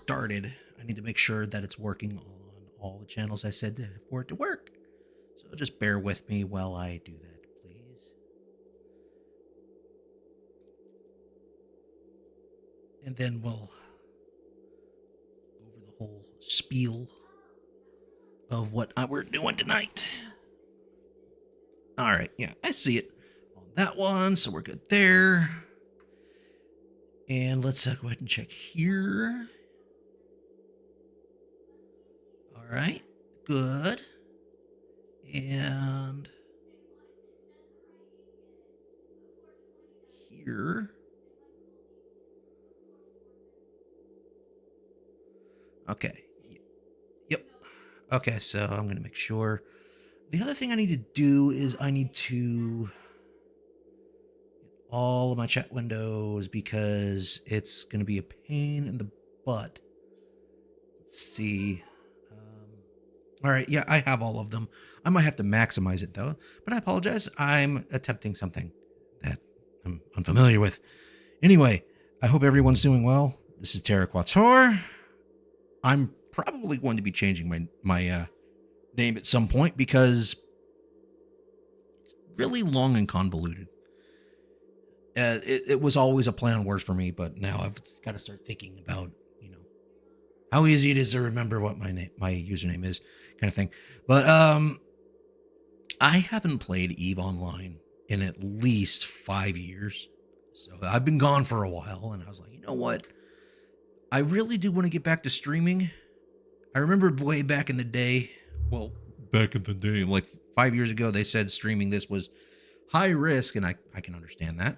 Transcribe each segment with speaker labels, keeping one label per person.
Speaker 1: started, I need to make sure that it's working on all the channels I said for it to work. So just bear with me while I do that, please. And then we'll go over the whole spiel of what we're doing tonight. All right, yeah, I see it on that one, so we're good there. And let's go ahead and check here. All right, good. And here. Okay. Yep. Okay, so I'm going to make sure. The other thing I need to do is I need to get all of my chat windows because it's going to be a pain in the butt. Let's see. All right, yeah, I have all of them. I might have to maximize it though, but I apologize. I'm attempting something that I'm unfamiliar with. Anyway, I hope everyone's doing well. This is TerraQuator. I'm probably going to be changing my name at some point because it's really long and convoluted. It was always a play on words for me, but now I've got to start thinking about how easy it is to remember what my username is, kind of thing. But I haven't played EVE Online in at least 5 years, so I've been gone for a while, and I was like, you know what? I really do want to get back to streaming. I remember way back in the day, like 5 years ago, they said streaming this was high risk, and I can understand that.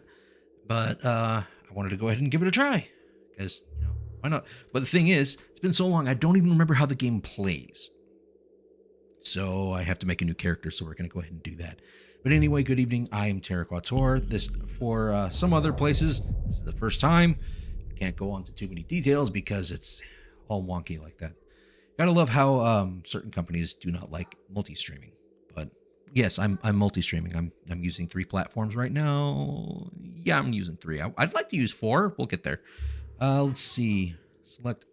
Speaker 1: But I wanted to go ahead and give it a try, because, why not? But the thing is, it's been so long, I don't even remember how the game plays. So I have to make a new character, so we're going to go ahead and do that. But anyway, good evening. I am TerraQuator. This, for some other places, this is the first time. Can't go on to too many details because it's all wonky like that. Gotta love how certain companies do not like multi-streaming. But yes, I'm multi-streaming. I'm using 3 platforms right now. Yeah, I'm using 3. I'd like to use 4. We'll get there. Let's see. Select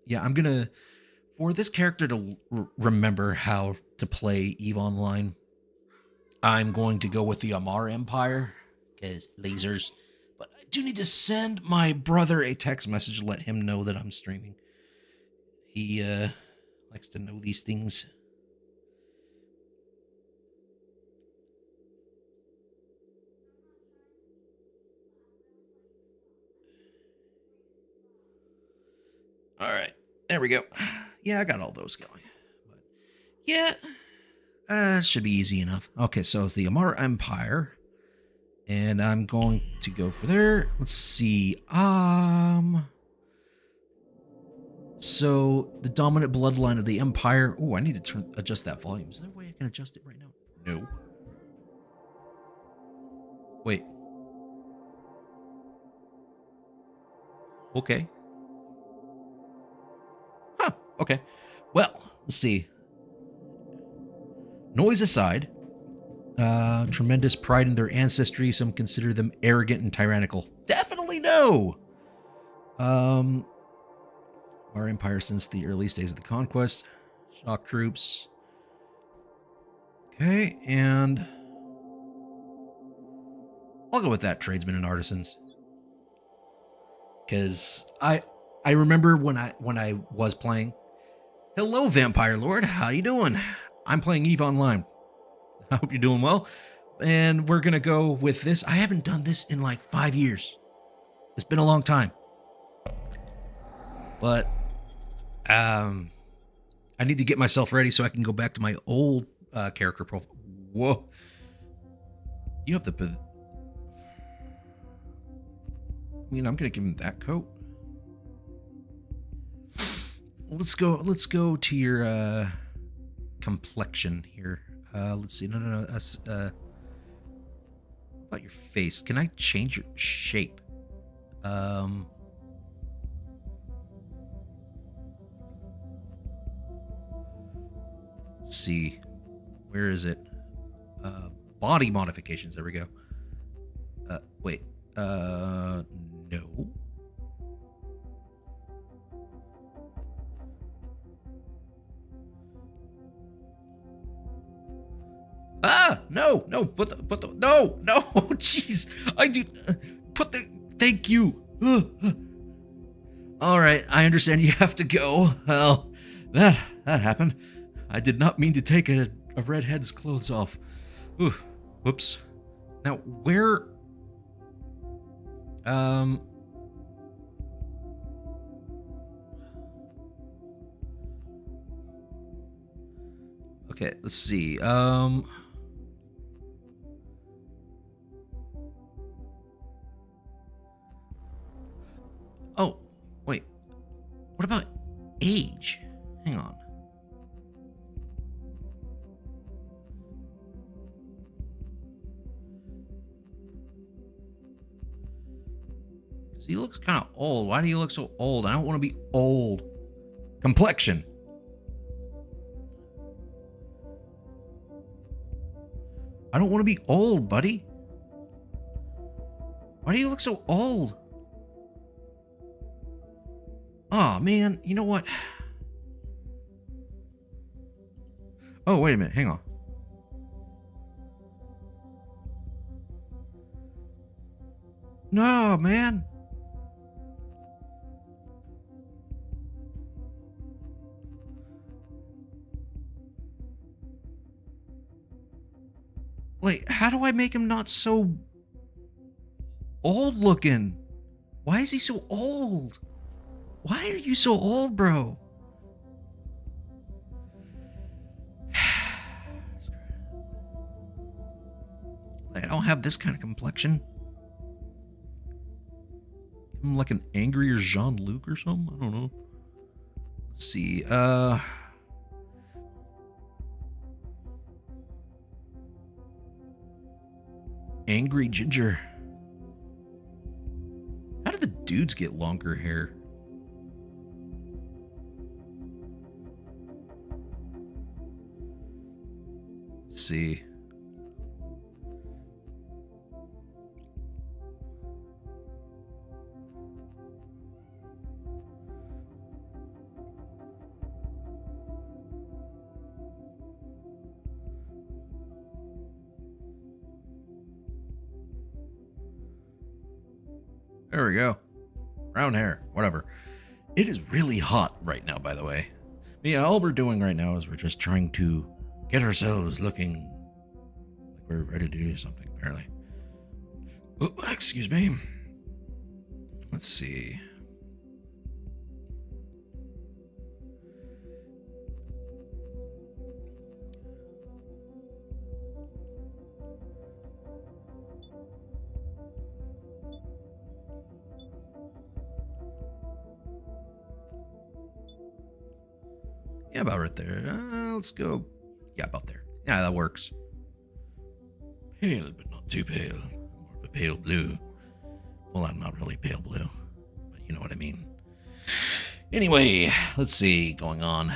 Speaker 1: yeah, I'm gonna, for this character to remember how to play EVE Online, I'm going to go with the Amarr Empire because lasers. But I do need to send my brother a text message to let him know that I'm streaming. He likes to know these things. All right, there we go. Yeah, I got all those going. But yeah, should be easy enough. Okay, so it's the Amarr Empire. And I'm going to go for there. Let's see. So the dominant bloodline of the Empire. Oh, I need to adjust that volume. Is there a way I can adjust it right now? No. Wait. Okay. Huh. Okay. Well, let's see. Noise aside, tremendous pride in their ancestry. Some consider them arrogant and tyrannical. Definitely no. Our empire since the earliest days of the conquest. Shock troops. Okay, and I'll go with that, tradesmen and artisans. Because I remember when I was playing. Hello, Vampire Lord. How you doing? I'm playing EVE Online. I hope you're doing well. And we're gonna go with this. I haven't done this in like 5 years. It's been a long time. But I need to get myself ready so I can go back to my old character profile. Whoa. You have the... I mean, I'm gonna give him that coat. Let's go to your complexion here. Let's see. No. What about your face? Can I change your shape? Let's see. Where is it? Body modifications. There we go. Wait. No. Ah, no, no, put the, no, no, jeez, I do, put the, thank you. All right, I understand you have to go. Well, that happened. I did not mean to take a redhead's clothes off. Ooh, whoops. Now, where, um, okay, let's see, oh, wait, what about age? Hang on. He looks kind of old. Why do you look so old? I don't want to be old. Complexion. I don't want to be old, buddy. Why do you look so old? Oh, man. You know what? Oh, wait a minute. Hang on. No, man. Wait, how do I make him not so old looking? Why is he so old? Why are you so old, bro? I don't have this kind of complexion. I'm like an angrier Jean-Luc or something. I don't know. Let's see. Angry Ginger. How do the dudes get longer hair? Let's see. There we go. Brown hair, whatever. It is really hot right now, by the way. But yeah, all we're doing right now is we're just trying to get ourselves looking like we're ready to do something, apparently. Oh, excuse me. Let's see. Yeah, about right there. Let's go. Yeah, about there. Yeah, that works. Pale, but not too pale. More of a pale blue. Well, I'm not really pale blue, but you know what I mean. Anyway, let's see. Going on.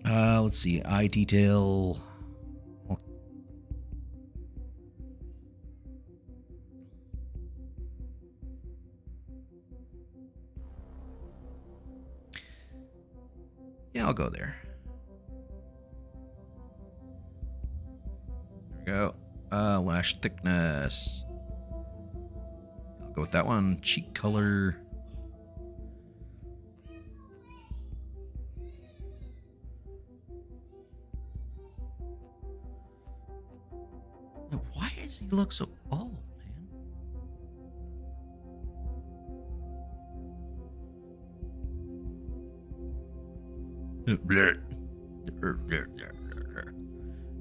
Speaker 1: Let's see. Eye detail. Yeah, I'll go there. There we go. Lash thickness. I'll go with that one. Cheek color. Why does he look so old, man?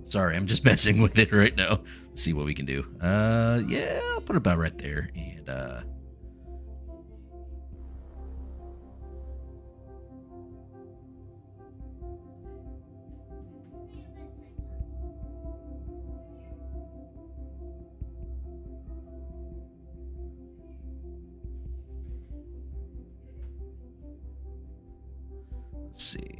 Speaker 1: Sorry, I'm just messing with it right now. Let's see what we can do. Yeah, I'll put it about right there. And, let's see.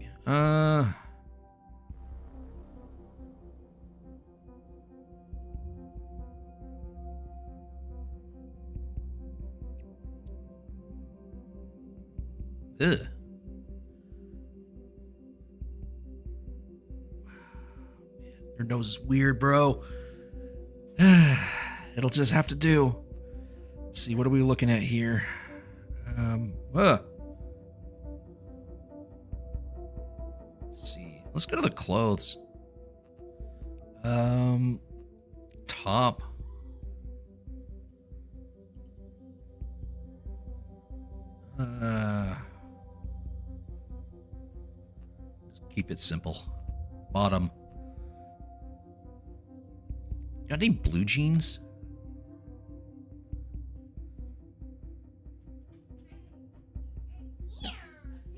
Speaker 1: Ugh. Your nose is weird, bro. It'll just have to do. Let's see, what are we looking at here? Let's see. Let's go to the clothes. Top. Just keep it simple. Bottom. Got any blue jeans?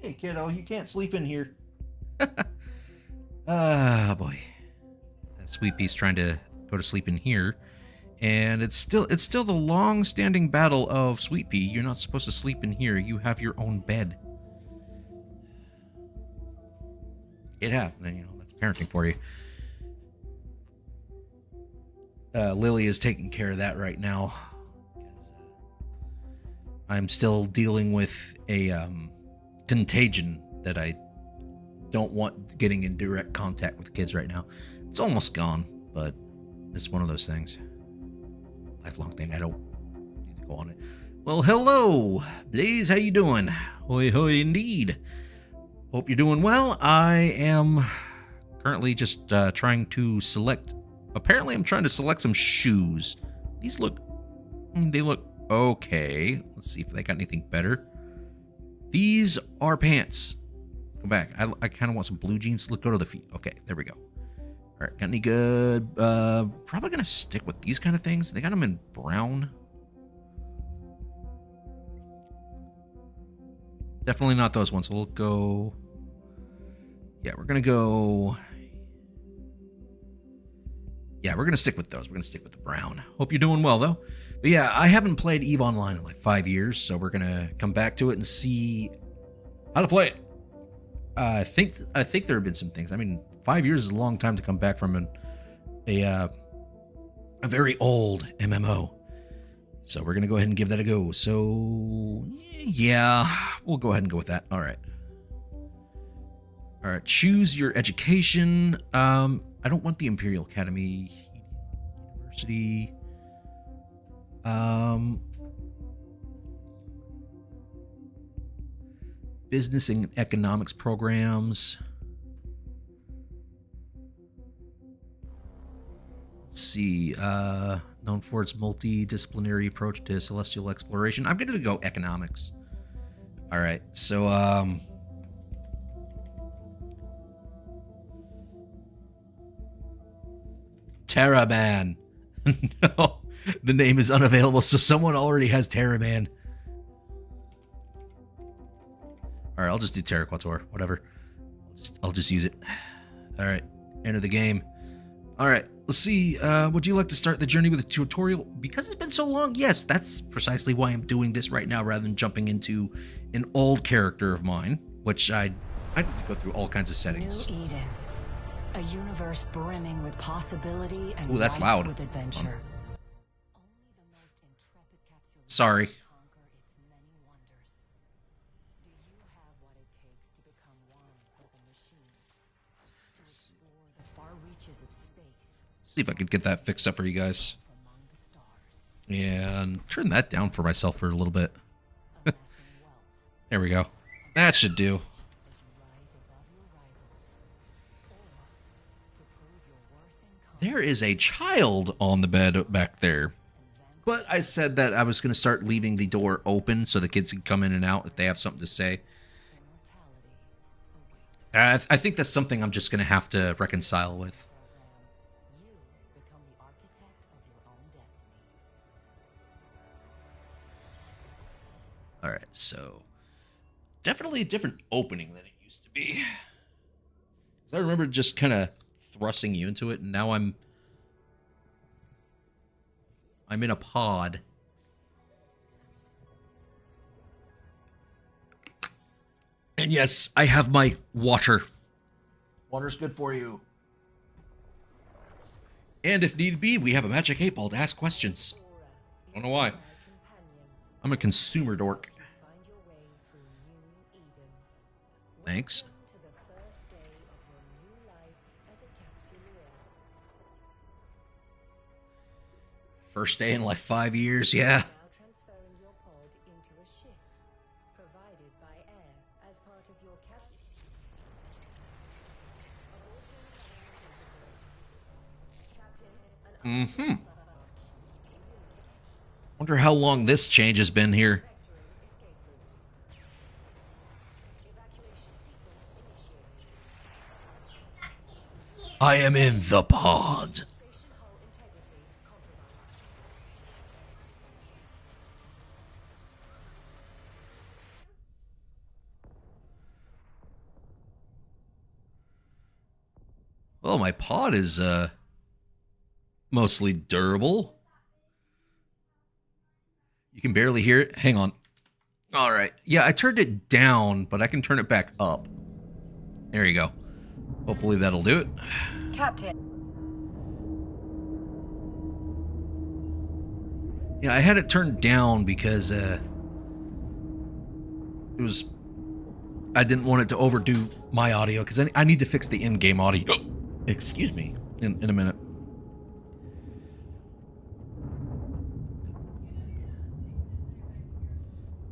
Speaker 1: Hey, kiddo, you can't sleep in here. Ah, boy. Sweet Pea's trying to go to sleep in here. And it's still the long-standing battle of Sweet Pea. You're not supposed to sleep in here. You have your own bed. Yeah, you know, that's parenting for you. Lily is taking care of that right now. I'm still dealing with a contagion that I don't want getting in direct contact with kids right now. It's almost gone, but it's one of those things. Lifelong thing. I don't need to go on it. Well, hello, Blaze. How you doing? Hoi hoi indeed. Hope you're doing well. I am currently just trying to select. Apparently, I'm trying to select some shoes. These look. They look okay. Let's see if they got anything better. These are pants. Go back. I kind of want some blue jeans. Let's go to the feet. Okay, there we go. All right, got any good? Probably gonna stick with these kind of things. They got them in brown. Definitely not those ones. So we'll go. Yeah, we're gonna go. Yeah, we're gonna stick with those. We're gonna stick with the brown. Hope you're doing well though. But yeah, I haven't played EVE Online in like 5 years, so we're gonna come back to it and see how to play it. I think there have been some things. I mean, 5 years is a long time to come back from a very old MMO. So we're gonna go ahead and give that a go. So yeah, we'll go ahead and go with that. All right. All right. Choose your education. I don't want the Imperial Academy, University. Business and economics programs. Let's see. Known for its multidisciplinary approach to celestial exploration. I'm going to go economics. All right. So, Terraman. No, the name is unavailable, so someone already has Terraman. All right, I'll just do Terraquator, whatever. I'll just use it. All right, enter the game. All right, let's see. Would you like to start the journey with a tutorial? Because it's been so long, yes, that's precisely why I'm doing this right now rather than jumping into an old character of mine, which I need to go through all kinds of settings.
Speaker 2: New Eden, a universe brimming with possibility and
Speaker 1: Ooh, that's loud.
Speaker 2: with adventure.
Speaker 1: Sorry. See if I could get that fixed up for you guys. And turn that down for myself for a little bit. There we go. That should do. There is a child on the bed back there. But I said that I was going to start leaving the door open so the kids can come in and out if they have something to say. I think that's something I'm just going to have to reconcile with. All right, so definitely a different opening than it used to be. I remember just kind of thrusting you into it, and now I'm in a pod. And yes, I have my water. Water's good for you. And if need be, we have a magic 8-ball to ask questions. I don't know why. I'm a consumer dork. Thanks.
Speaker 3: To the first day of your new life as a capsuleer.
Speaker 1: First day in like 5 years, yeah.
Speaker 3: Now transferring your pod into a ship provided by air as part of your capsule. Captain, an
Speaker 1: Wonder how long this change has been here.
Speaker 3: vectoring escape route. Evacuation sequence initiated.
Speaker 1: I am in the pod.
Speaker 3: Station hull integrity compromised.
Speaker 1: Well, my pod is mostly durable. You can barely hear it. Hang on. All right. Yeah, I turned it down, but I can turn it back up. There you go. Hopefully that'll do it.
Speaker 2: Captain,
Speaker 1: Yeah, I had it turned down because it was. I didn't want it to overdo my audio because I need to fix the in-game audio. Excuse me. In a minute.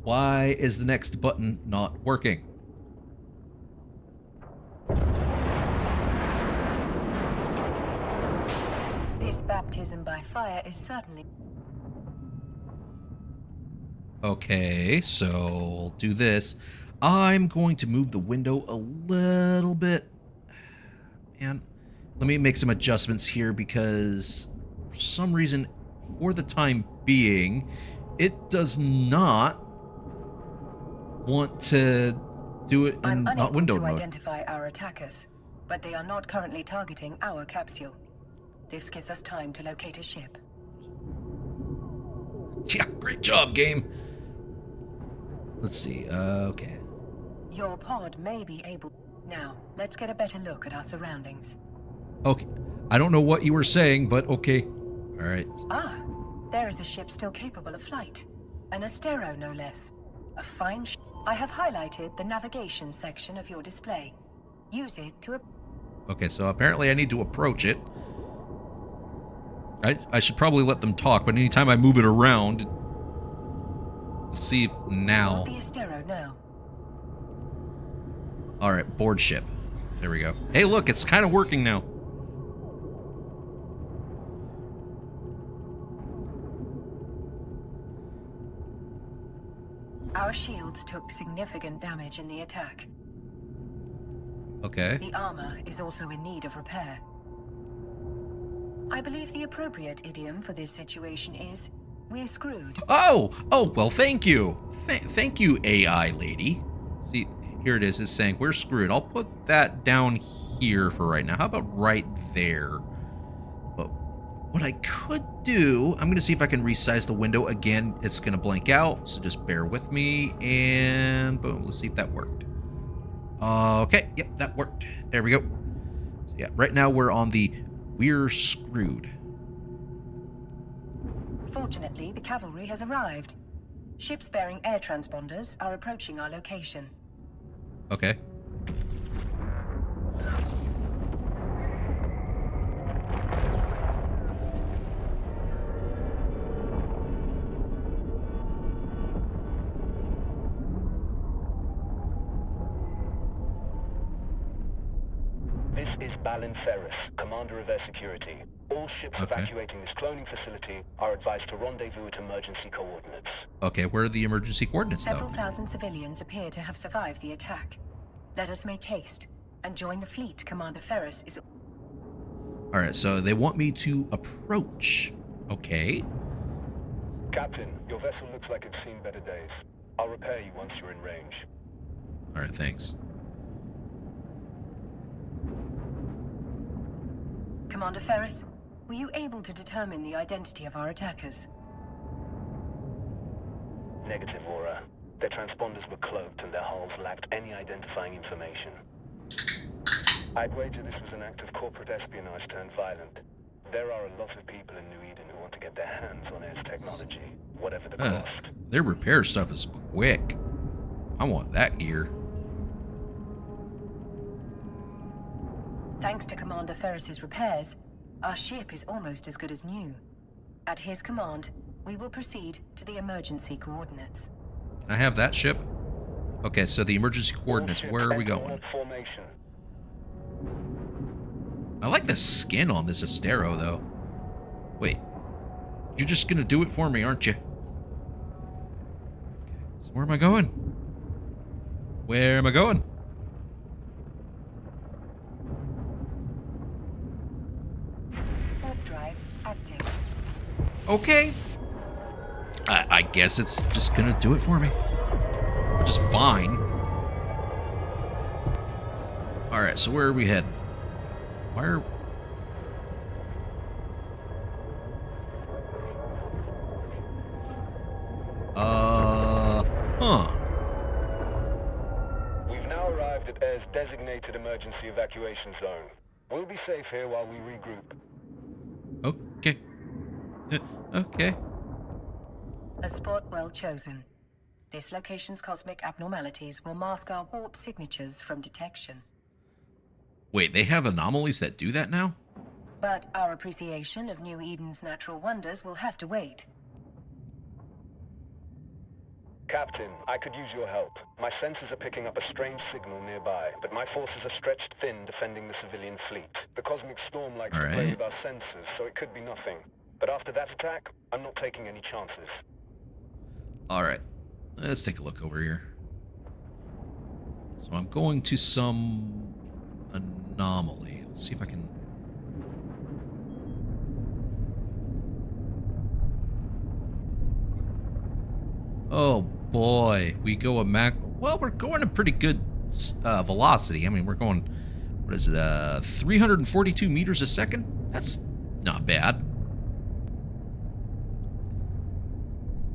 Speaker 1: Why is the next button not working?
Speaker 2: this baptism by fire is certainly...
Speaker 1: Okay, so we'll do this. I'm going to move the window a little bit. And let me make some adjustments here because for some reason, for the time being, it does not want to do it
Speaker 2: I'm
Speaker 1: in not
Speaker 2: unable
Speaker 1: windowed
Speaker 2: to
Speaker 1: mode.
Speaker 2: identify our attackers, but they are not currently targeting our capsule. This gives us time to locate a ship.
Speaker 1: Yeah, great job, game. Let's see. Okay.
Speaker 2: Your pod may be able... Now, let's get a better look at our surroundings.
Speaker 1: Okay. I don't know what you were saying, but okay. All right.
Speaker 2: Ah, there is a ship still capable of flight. An Astero, no less. A fine I have highlighted the navigation section of your display. Use it to...
Speaker 1: Okay, so apparently I need to approach it. I should probably let them talk, but anytime I move it around... Let's see if now...
Speaker 2: The Astero now.
Speaker 1: Alright, board ship. There we go. Hey, look, it's kind of working now.
Speaker 2: Our shields took significant damage in the attack.
Speaker 1: Okay.
Speaker 2: The armor is also in need of repair. I believe the appropriate idiom for this situation is, we're screwed.
Speaker 1: Oh, well, thank you. Thank you, AI lady. See, here it is. It's saying we're screwed. I'll put that down here for right now. How about right there? But what I could do, I'm going to see if I can resize the window again. It's going to blank out, so just bear with me. And boom, let's see if that worked. Okay, yep, that worked. There we go. So yeah, right now we're on the we're screwed.
Speaker 2: Fortunately, the cavalry has arrived. Ships bearing air transponders are approaching our location.
Speaker 1: Okay.
Speaker 4: This is Balin Ferris, Commander of Air Security. All ships
Speaker 1: Okay.
Speaker 4: evacuating this cloning facility are advised to rendezvous at emergency coordinates.
Speaker 1: Okay, where are the emergency coordinates,
Speaker 2: Several
Speaker 1: though?
Speaker 2: thousand civilians appear to have survived the attack. Let us make haste and join the fleet Commander Ferris is...
Speaker 1: All right, so they want me to approach. Okay.
Speaker 4: Captain, your vessel looks like it's seen better days. I'll repair you once you're in range.
Speaker 1: All right, thanks.
Speaker 2: Commander Ferris, were you able to determine the identity of our attackers?
Speaker 4: Negative, Aura. Their transponders were cloaked and their hulls lacked any identifying information. I'd wager this was an act of corporate espionage turned violent. There are a lot of people in New Eden who want to get their hands on Air's technology, whatever the cost.
Speaker 1: Their repair stuff is quick. I want that gear.
Speaker 2: Thanks to Commander Ferris's repairs, our ship is almost as good as new. At his command, we will proceed to the emergency coordinates.
Speaker 1: Can I have that ship? Okay, so the emergency coordinates,
Speaker 4: All
Speaker 1: where are we
Speaker 4: ships enter
Speaker 1: going?
Speaker 4: warp formation.
Speaker 1: I like the skin on this Astero, though. Wait. You're just gonna do it for me, aren't you? Okay, so where am I going? Where am I going?
Speaker 2: Warp drive active.
Speaker 1: Okay. I guess it's just gonna do it for me. Which is fine. Alright, so where are we heading? Where? Huh.
Speaker 4: We've now arrived at Air's designated emergency evacuation zone. We'll be safe here while we regroup.
Speaker 1: Okay. Okay.
Speaker 2: A spot well chosen. This location's cosmic abnormalities will mask our warp signatures from detection.
Speaker 1: Wait, they have anomalies that do that now?
Speaker 2: But our appreciation of New Eden's natural wonders will have to wait.
Speaker 4: Captain, I could use your help. My sensors are picking up a strange signal nearby, but my forces are stretched thin defending the civilian fleet. The cosmic storm likes to play
Speaker 1: Alright.
Speaker 4: with our sensors, so it could be nothing. But after that attack, I'm not taking any chances.
Speaker 1: Alright. Let's take a look over here. So I'm going to some anomaly. Let's see if I can... Oh boy, we go a well, we're going a pretty good velocity. I mean, we're going, what is it, 342 meters a second? That's not bad.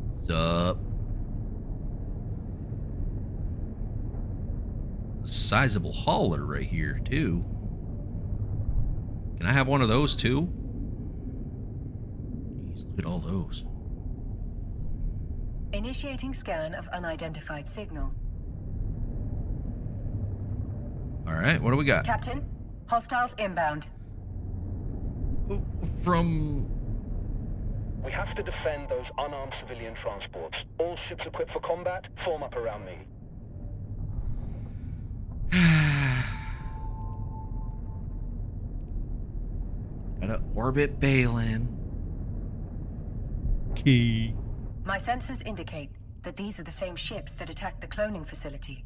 Speaker 1: What's up? Sizable hauler right here, too. Can I have one of those, too? Jeez, look at all those.
Speaker 2: Initiating scan of unidentified signal.
Speaker 1: All right, what do we got?
Speaker 2: Captain, hostiles inbound.
Speaker 1: From...
Speaker 4: We have to defend those unarmed civilian transports. All ships equipped for combat, form up around me.
Speaker 1: Gotta orbit Balin. Key.
Speaker 2: My sensors indicate that these are the same ships that attacked the cloning facility.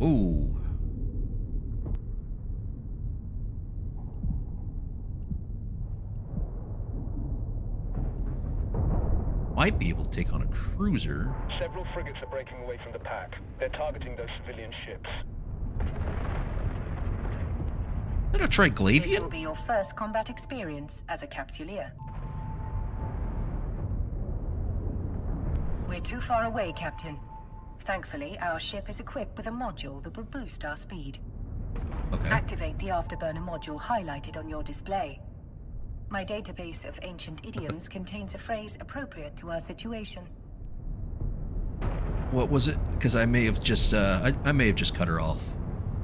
Speaker 1: Ooh. Might be able to take on a cruiser.
Speaker 4: Several frigates are breaking away from the pack. They're targeting those civilian ships.
Speaker 1: Is that a
Speaker 2: This will
Speaker 1: Triglavian?
Speaker 2: be your first combat experience as a capsuleer. We're too far away, Captain. Thankfully, our ship is equipped with a module that will boost our speed.
Speaker 1: Okay.
Speaker 2: Activate the afterburner module highlighted on your display. My database of ancient idioms contains a phrase appropriate to our situation.
Speaker 1: What was it? Because I may have just I may have just cut her off,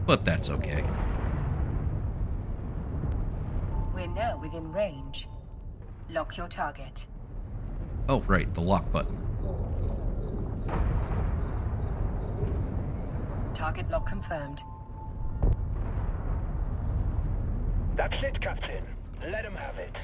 Speaker 1: but that's okay.
Speaker 2: We're now within range. Lock your target.
Speaker 1: Oh right, the lock button.
Speaker 2: Target lock confirmed.
Speaker 4: That's it, Captain. Let him have it.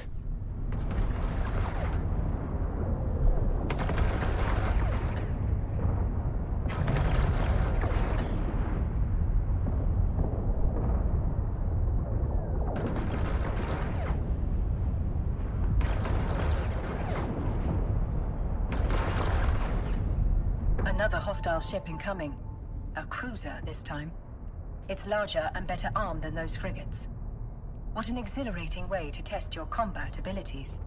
Speaker 2: Another hostile ship incoming. A cruiser this time. It's larger and better armed than those frigates. What an exhilarating way to test your combat abilities.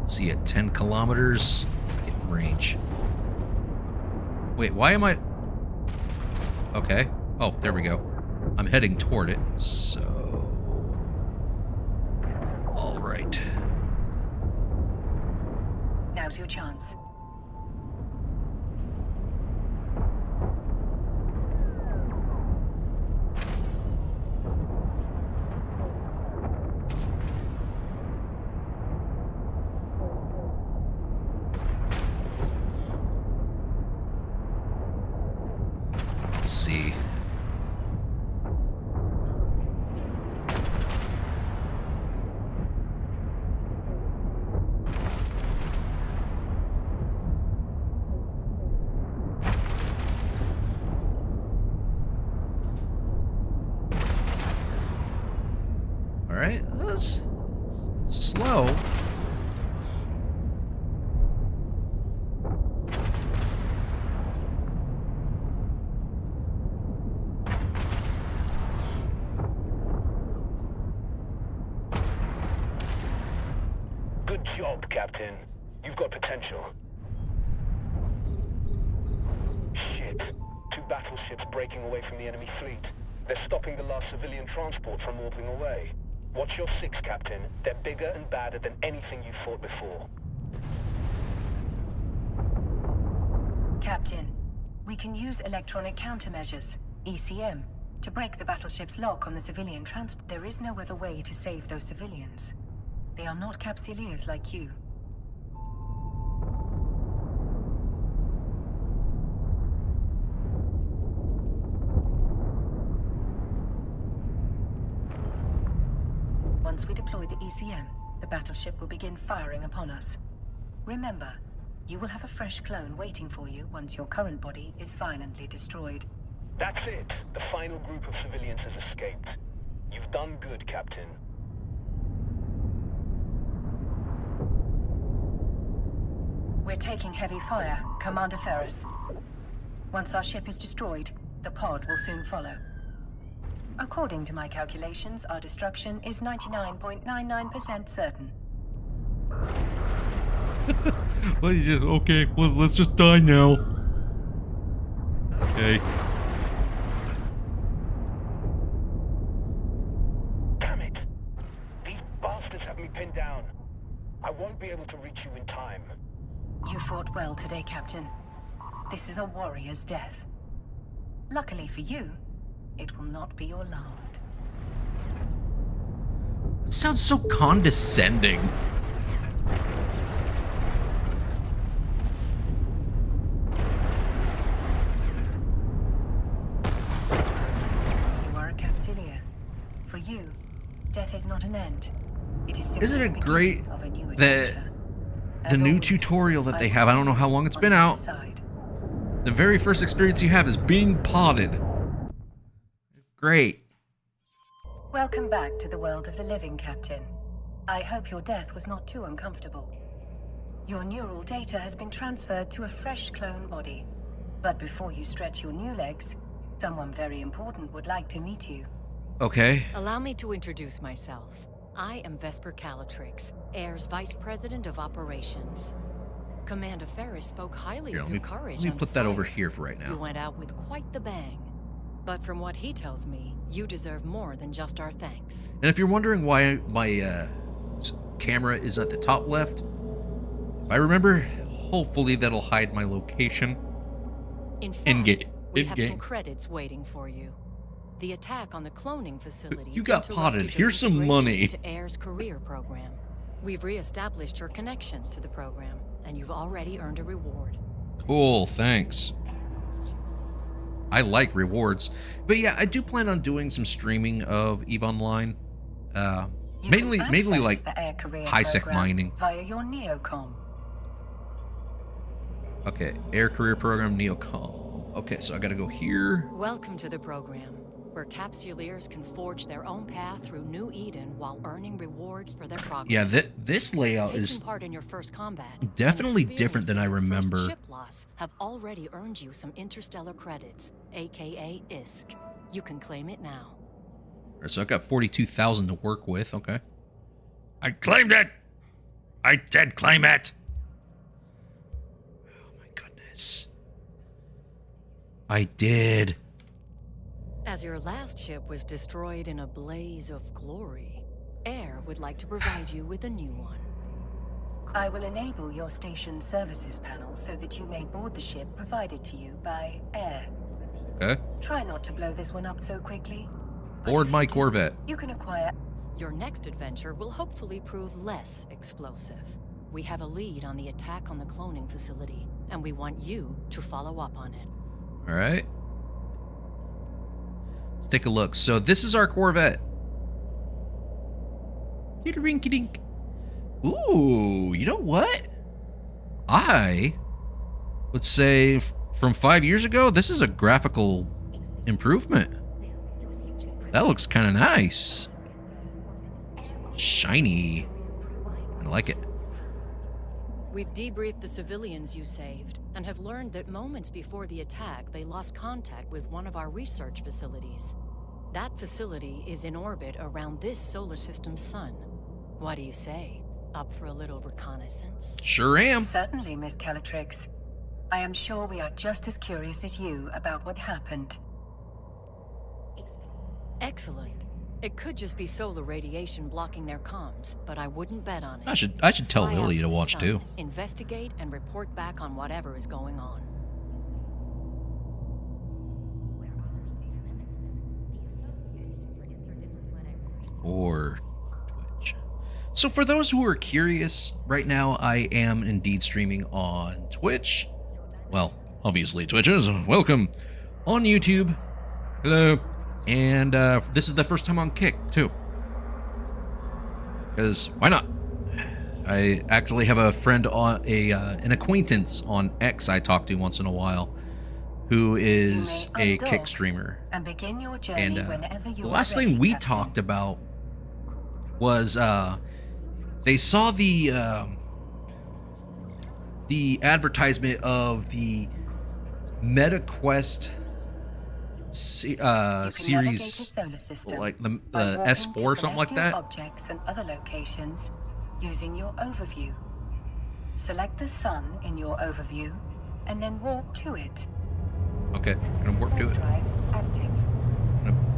Speaker 1: See at 10 kilometers, get in range. Wait, why am I? Okay. Oh, there we go. I'm heading toward it. So, all right.
Speaker 2: Now's your chance.
Speaker 1: Let's see. All right, that's slow.
Speaker 4: Good job, Captain. You've got potential. Shit. 2 battleships breaking away from the enemy fleet. They're stopping the last civilian transport from warping away. Watch your 6, Captain. They're bigger and badder than anything you've fought before.
Speaker 2: Captain, we can use electronic countermeasures, ECM, to break the battleship's lock on the civilian transport. There is no other way to save those civilians. They are not Capsuleers like you. Once we deploy the ECM, the battleship will begin firing upon us. Remember, you will have a fresh clone waiting for you once your current body is violently destroyed.
Speaker 4: That's it. The final group of civilians has escaped. You've done good, Captain.
Speaker 2: We're taking heavy fire, Commander Ferris. Once our ship is destroyed, the pod will soon follow. According to my calculations, our destruction is 99.99% certain.
Speaker 1: Well, okay, well, let's just die now. Okay.
Speaker 4: Damn it! These bastards have me pinned down. I won't be able to reach you in time.
Speaker 2: You fought well today, Captain. This is a warrior's death. Luckily for you, it will not be your last.
Speaker 1: It sounds so condescending.
Speaker 2: You are a Capsuleer. For you, death is not an end. It is simply
Speaker 1: Isn't it
Speaker 2: the
Speaker 1: great
Speaker 2: beginning of a new
Speaker 1: that
Speaker 2: adventure.
Speaker 1: the
Speaker 2: As
Speaker 1: new
Speaker 2: always,
Speaker 1: tutorial that
Speaker 2: I
Speaker 1: they
Speaker 2: will
Speaker 1: have, I
Speaker 2: see
Speaker 1: don't know how
Speaker 2: you
Speaker 1: long it's
Speaker 2: on
Speaker 1: been
Speaker 2: the other
Speaker 1: out.
Speaker 2: side.
Speaker 1: The very first experience you have is being potted. Great.
Speaker 2: Welcome back to the world of the living, Captain. I hope your death was not too uncomfortable. Your neural data has been transferred to a fresh clone body. But before you stretch your new legs, someone very important would like to meet you.
Speaker 1: Okay.
Speaker 5: Allow me to introduce myself. I am Vesper Calatrix, Air's Vice President of Operations. Commander Ferris spoke highly
Speaker 1: Here,
Speaker 5: of
Speaker 1: let
Speaker 5: your
Speaker 1: me
Speaker 5: courage.
Speaker 1: put that over here for right
Speaker 5: You
Speaker 1: now.
Speaker 5: went out with quite the bang. But from what he tells me, you deserve more than just our thanks.
Speaker 1: And if you're wondering why my camera is at the top left, if I remember, hopefully that'll hide my location.
Speaker 5: In fact,
Speaker 1: In-game.
Speaker 5: we have some
Speaker 1: In-game.
Speaker 5: credits waiting for you. The attack on the cloning facility.
Speaker 1: You got potted.
Speaker 5: interrupted your
Speaker 1: Here's some
Speaker 5: integration
Speaker 1: money.
Speaker 5: into Air's career program. We've re-established your connection to the program, and you've already earned a reward.
Speaker 1: Cool, thanks. I like rewards. But yeah, I do plan on doing some streaming of EVE Online.
Speaker 2: You
Speaker 1: Mainly
Speaker 2: can access
Speaker 1: like
Speaker 2: the Air Career
Speaker 1: high-sec
Speaker 2: program
Speaker 1: mining.
Speaker 2: via your Neocom.
Speaker 1: Okay, Air Career Program, Neocom. Okay, so I gotta go here.
Speaker 5: Welcome to the program, where Capsuleers can forge their own path through New Eden while earning rewards for their progress.
Speaker 1: Yeah, this layout
Speaker 5: Taking
Speaker 1: is
Speaker 5: part in your first combat, and
Speaker 1: definitely different than I
Speaker 5: experiencing your first
Speaker 1: remember.
Speaker 5: Ship loss have already earned you some interstellar credits, aka ISK. You can claim it now.
Speaker 1: Alright, so I've got 42,000 to work with. Okay. I claimed it! I did claim it! Oh my goodness. I did.
Speaker 5: As your last ship was destroyed in a blaze of glory, Air would like to provide you with a new one.
Speaker 2: I will enable your station services panel so that you may board the ship provided to you by air.
Speaker 1: Okay.
Speaker 2: Try not to blow this one up so quickly. But
Speaker 1: Board
Speaker 2: if
Speaker 1: my
Speaker 2: you do,
Speaker 1: Corvette.
Speaker 2: You can acquire...
Speaker 5: Your next adventure will hopefully prove less explosive. We have a lead on the attack on the cloning facility, and we want you to follow up on it.
Speaker 1: All right. Let's take a look. So this is our Corvette. Rinky-dink. Ooh, you know what? I would say from 5 years ago, this is a graphical improvement. That looks kind of nice. Shiny. I like it.
Speaker 5: We've debriefed the civilians you saved, and have learned that moments before the attack, they lost contact with one of our research facilities. That facility is in orbit around this solar system's sun. What do you say? Up for a little reconnaissance?
Speaker 1: Sure am.
Speaker 2: Certainly, Miss Calatrix. I am sure we are just as curious as you about what happened.
Speaker 5: Excellent. It could just be solar radiation blocking their comms, but I wouldn't bet on it.
Speaker 1: I should tell
Speaker 5: Fly out
Speaker 1: Lily to
Speaker 5: the
Speaker 1: watch
Speaker 5: sun,
Speaker 1: too.
Speaker 5: Investigate and report back on whatever is going on.
Speaker 1: Or Twitch. So for those who are curious, right now I am indeed streaming on Twitch. Well, obviously Twitchers, welcome. On YouTube. Hello. And this is the first time on Kick too. Because why not? I actually have a friend on an acquaintance on X I talk to once in a while, who is a Kick streamer.
Speaker 2: And begin your journey
Speaker 1: And
Speaker 2: whenever you
Speaker 1: the
Speaker 2: are
Speaker 1: last
Speaker 2: ready,
Speaker 1: thing we
Speaker 2: Captain.
Speaker 1: talked about was they saw the advertisement of the MetaQuest
Speaker 2: You can navigate a
Speaker 1: series,
Speaker 2: solar system
Speaker 1: like the
Speaker 2: by walking
Speaker 1: S4
Speaker 2: to
Speaker 1: or something like
Speaker 2: celestial
Speaker 1: that.
Speaker 2: Objects and other locations using your overview. Select the sun in your overview and then walk to it.
Speaker 1: Okay, I'm gonna warp to
Speaker 2: Warp
Speaker 1: it.
Speaker 2: drive active.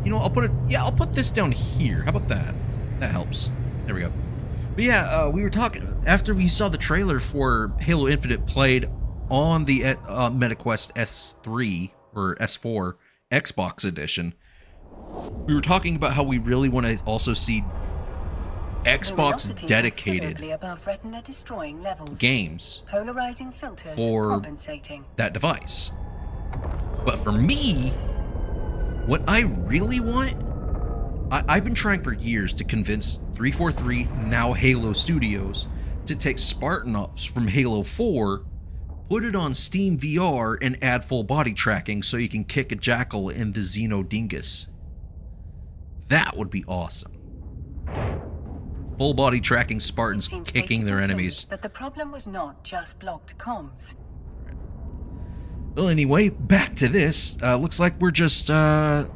Speaker 1: You know, I'll put it. Yeah, I'll put this down here. How about that? That helps. There we go. But yeah, we were talking after we saw the trailer for Halo Infinite played on the MetaQuest S3 or S4 Xbox edition. We were talking about how we really want to also see Xbox
Speaker 2: Luminosity
Speaker 1: dedicated
Speaker 2: considerably above retina destroying levels.
Speaker 1: games
Speaker 2: Polarizing filters
Speaker 1: for
Speaker 2: compensating.
Speaker 1: that device. But for me, what I really want, I've been trying for years to convince 343, now Halo Studios, to take Spartan Ops from Halo 4, put it on Steam VR, and add full body tracking so you can kick a Jackal in the Xeno Dingus. That would be awesome. Full body tracking Spartans
Speaker 2: Seems safe
Speaker 1: kicking
Speaker 2: to
Speaker 1: their
Speaker 2: conclude
Speaker 1: enemies.
Speaker 2: That the problem was not just blocked comms.
Speaker 1: Well, anyway, back to this. Looks like we're just, wow.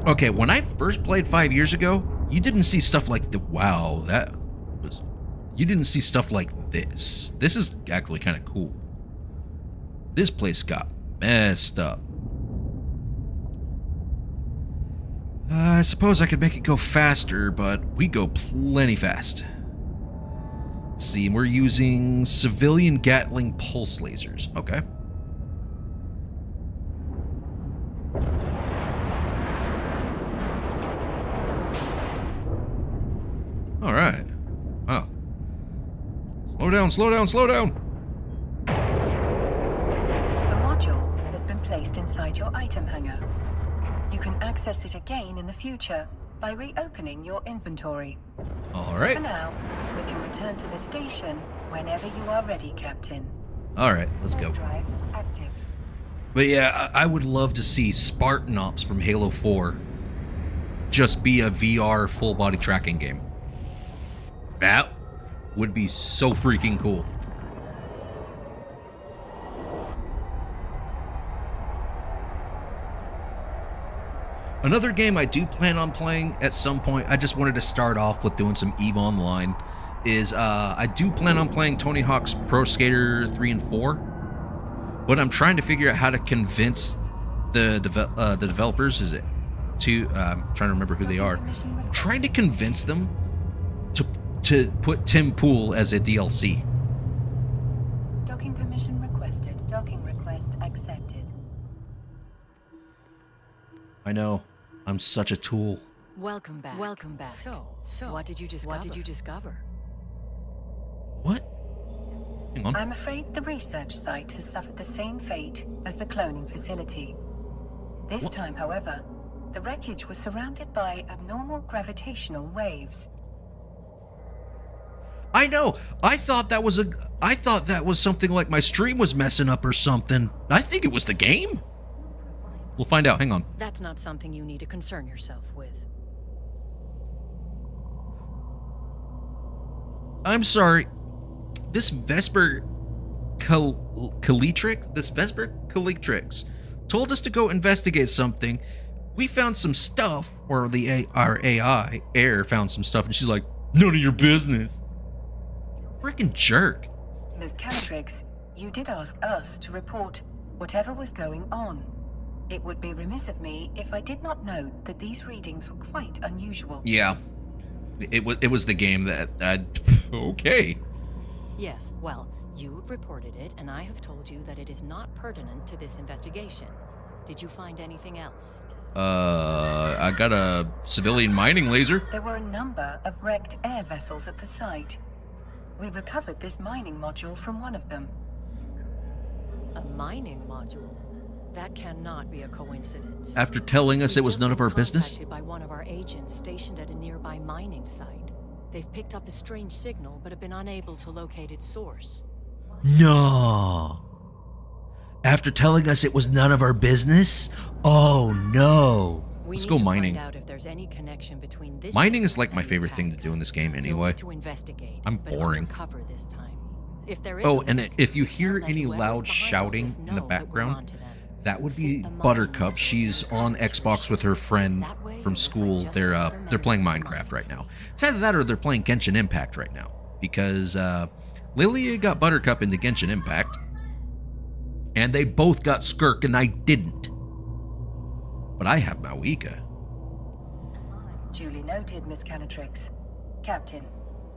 Speaker 1: Okay, when I first played 5 years ago, you didn't see stuff like the, wow, that was, you didn't see stuff like this. This is actually kind of cool. This place got messed up. I suppose I could make it go faster, but we go plenty fast. Let's see, we're using civilian Gatling pulse lasers. Okay. All right. Wow. Slow down, slow down, slow down.
Speaker 2: The module has been placed inside your item hangar. You can access it again in the future by reopening your inventory.
Speaker 1: All
Speaker 2: For
Speaker 1: right.
Speaker 2: now, we can return to the station whenever you are ready, Captain.
Speaker 1: All right, let's go.
Speaker 2: Warp drive active.
Speaker 1: But yeah, I would love to see Spartan Ops from Halo 4 just be a VR full body tracking game. That would be so freaking cool. Another game I do plan on playing at some point, I just wanted to start off with doing some EVE Online, is I do plan on playing Tony Hawk's Pro Skater 3 and 4, but I'm trying to figure out how to convince the developers, I'm trying to remember who they are, trying to convince them to to put Tim Pool as a DLC.
Speaker 2: Docking permission requested. Docking request accepted.
Speaker 1: I know. I'm such a tool.
Speaker 5: Welcome back. Welcome back. So, what did you discover? What did you discover?
Speaker 1: What? Hang on.
Speaker 2: I'm afraid the research site has suffered the same fate as the cloning facility. This time, however, the wreckage was surrounded by abnormal gravitational waves.
Speaker 1: I know. I thought that was something like my stream was messing up or something. I think it was the game. We'll find out. Hang on.
Speaker 5: That's not something you need to concern yourself with.
Speaker 1: I'm sorry. This Vesper Calitrix told us to go investigate something. We found some stuff, or our AI, Air, found some stuff, and she's like, none of your business. Freaking jerk.
Speaker 2: Ms. Calitrix, you did ask us to report whatever was going on. It would be remiss of me if I did not note that these readings were quite unusual.
Speaker 1: Yeah. It was the game that okay.
Speaker 5: Yes, well, you have reported it, and I have told you that it is not pertinent to this investigation. Did you find anything else?
Speaker 1: I got a civilian mining laser.
Speaker 2: There were a number of wrecked air vessels at the site. We recovered this mining module from one of them.
Speaker 5: A mining module? That cannot be a coincidence.
Speaker 1: After telling us it was none of our business?
Speaker 5: Contacted by one of our agents stationed at a nearby mining site. They've picked up a strange signal, but have been unable to locate its source.
Speaker 1: No. After telling us it was none of our business? Oh no. Let's go mining.
Speaker 5: Find out if there's any connection between this
Speaker 1: Mining is like my
Speaker 5: and
Speaker 1: favorite thing to
Speaker 5: attacks.
Speaker 1: do in this game
Speaker 5: You'll
Speaker 1: anyway.
Speaker 5: need to investigate.
Speaker 1: I'm
Speaker 5: but
Speaker 1: boring.
Speaker 5: Cover this time. If there is
Speaker 1: Oh,
Speaker 5: a
Speaker 1: and
Speaker 5: link,
Speaker 1: if you hear
Speaker 5: let
Speaker 1: any
Speaker 5: whoever's
Speaker 1: loud
Speaker 5: behind
Speaker 1: shouting
Speaker 5: this
Speaker 1: in the
Speaker 5: know that we're
Speaker 1: background,
Speaker 5: onto them.
Speaker 1: that would be
Speaker 5: The mining
Speaker 1: Buttercup.
Speaker 5: module.
Speaker 1: She's on Xbox with her friend
Speaker 5: That way
Speaker 1: from
Speaker 5: you'll
Speaker 1: school.
Speaker 5: find just
Speaker 1: They're
Speaker 5: another
Speaker 1: playing
Speaker 5: member of the
Speaker 1: Minecraft right now.
Speaker 5: mining
Speaker 1: It's either that or they're playing Genshin Impact right now, because Lilia got Buttercup into Genshin Impact, and they both got Skirk, and I didn't. But I have Mauika.
Speaker 2: Duly noted, Miss Calitrix. Captain,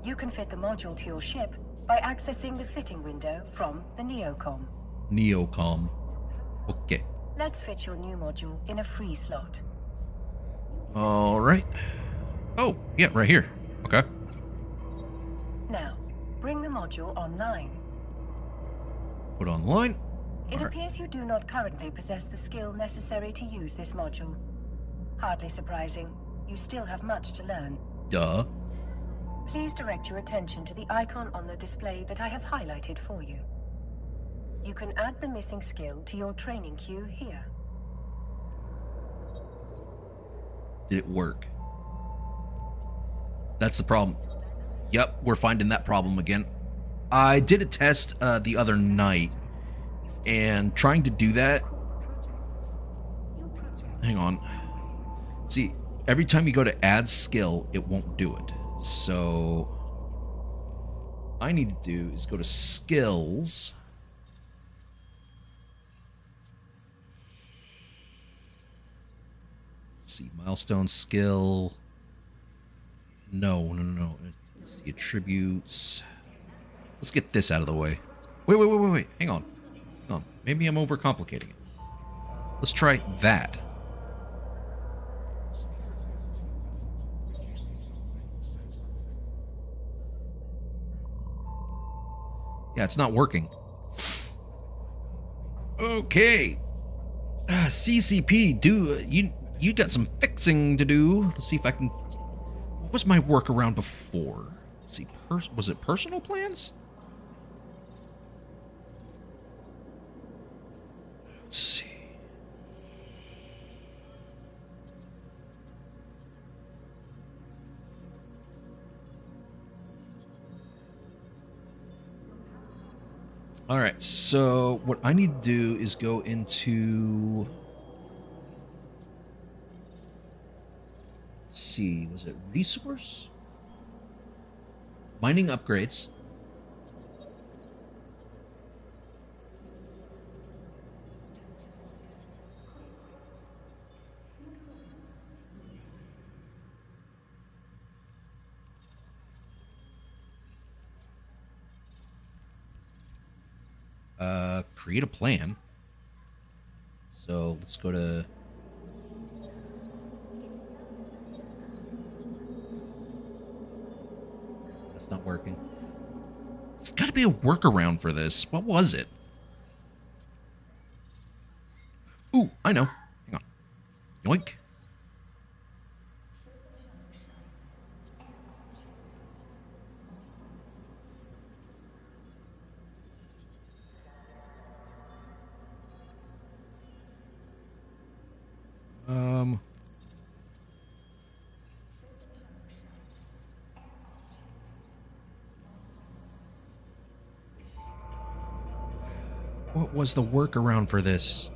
Speaker 2: you can fit the module to your ship by accessing the fitting window from the Neocom.
Speaker 1: Neocom. Okay.
Speaker 2: Let's fit your new module in a free slot.
Speaker 1: All right. Oh, yeah, right here. Okay.
Speaker 2: Now, bring the module online.
Speaker 1: Put online.
Speaker 2: It
Speaker 1: All right.
Speaker 2: appears you do not currently possess the skill necessary to use this module. Hardly surprising. You still have much to learn.
Speaker 1: Duh.
Speaker 2: Please direct your attention to the icon on the display that I have highlighted for you. You can add the missing skill to your training queue here.
Speaker 1: Did it work? That's the problem. Yep, we're finding that problem again. I did a test the other night, and trying to do that... Hang on. See, every time you go to add skill, it won't do it. So... I need to do is go to skills... See, milestone skill. No. It's the attributes. Let's get this out of the way. Wait. Hang on. Maybe I'm overcomplicating it. Let's try that. Yeah, it's not working. Okay. CCP, you got some fixing to do. Let's see if I can... What was my workaround before? Let's see. Was it personal plans? Let's see. All right. So what I need to do is go into... See, was it resource? Mining upgrades. Create a plan. So let's go to... That's not working. There's got to be a workaround for this. What was it? Ooh, I know. Hang on. Yoink. What was the workaround for this?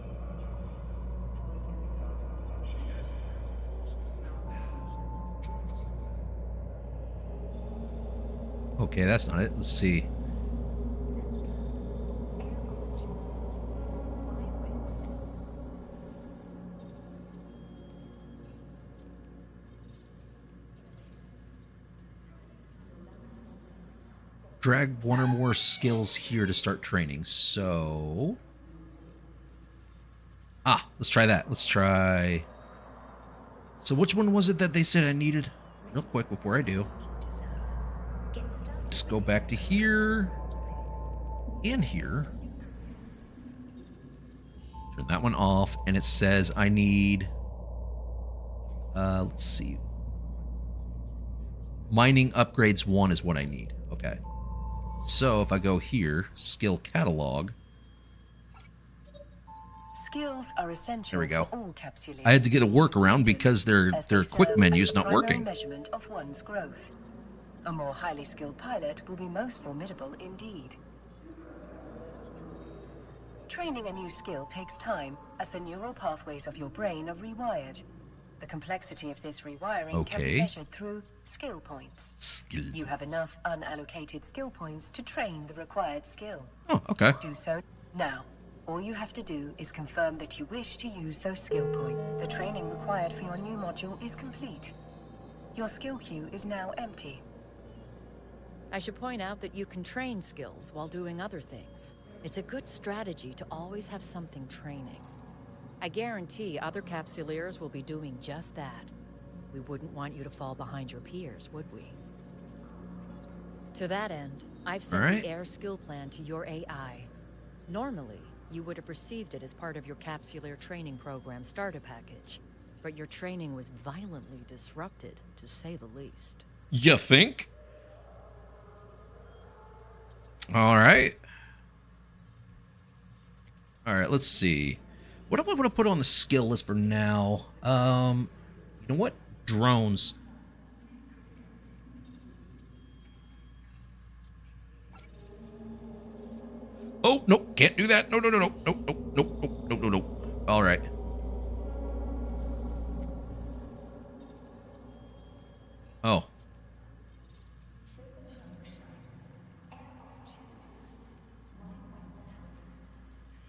Speaker 1: Okay, that's not it. Let's see. Drag one or more skills here to start training. So... let's try that. Let's try... So which one was it that they said I needed? Real quick before I do. Let's go back to here. And here. Turn that one off. And it says I need... let's see. Mining upgrades 1 is what I need. Okay. So if I go here, skill catalog.
Speaker 2: Skills are essential
Speaker 1: There we go.
Speaker 2: for all Capsuleers.
Speaker 1: I had to get a workaround because their
Speaker 2: as they
Speaker 1: quick
Speaker 2: serve
Speaker 1: menu's
Speaker 2: as the
Speaker 1: not
Speaker 2: primary
Speaker 1: working.
Speaker 2: measurement of one's growth. A more highly skilled pilot will be most formidable indeed. Training a new skill takes time, as the neural pathways of your brain are rewired. The complexity of this rewiring can be
Speaker 1: Okay.
Speaker 2: measured through skill points.
Speaker 1: Skill.
Speaker 2: You have enough unallocated skill points to train the required skill.
Speaker 1: Oh, okay.
Speaker 2: Do so now. All you have to do is confirm that you wish to use those skill points. The training required for your new module is complete. Your skill queue is now empty.
Speaker 5: I should point out that you can train skills while doing other things. It's a good strategy to always have something training. I guarantee other Capsuleers will be doing just that. We wouldn't want you to fall behind your peers, would we? To that end, I've sent
Speaker 1: Alright.
Speaker 5: the Air skill plan to your AI. Normally, you would have received it as part of your Capsuleer training program starter package, but your training was violently disrupted, to say the least.
Speaker 1: You think? All right. All right, let's see. What do I want to put on the skill list for now? You know what? Drones. Oh, no, can't do that. No, no, no, no, no, no, no, no, no, no, no. All right. Oh.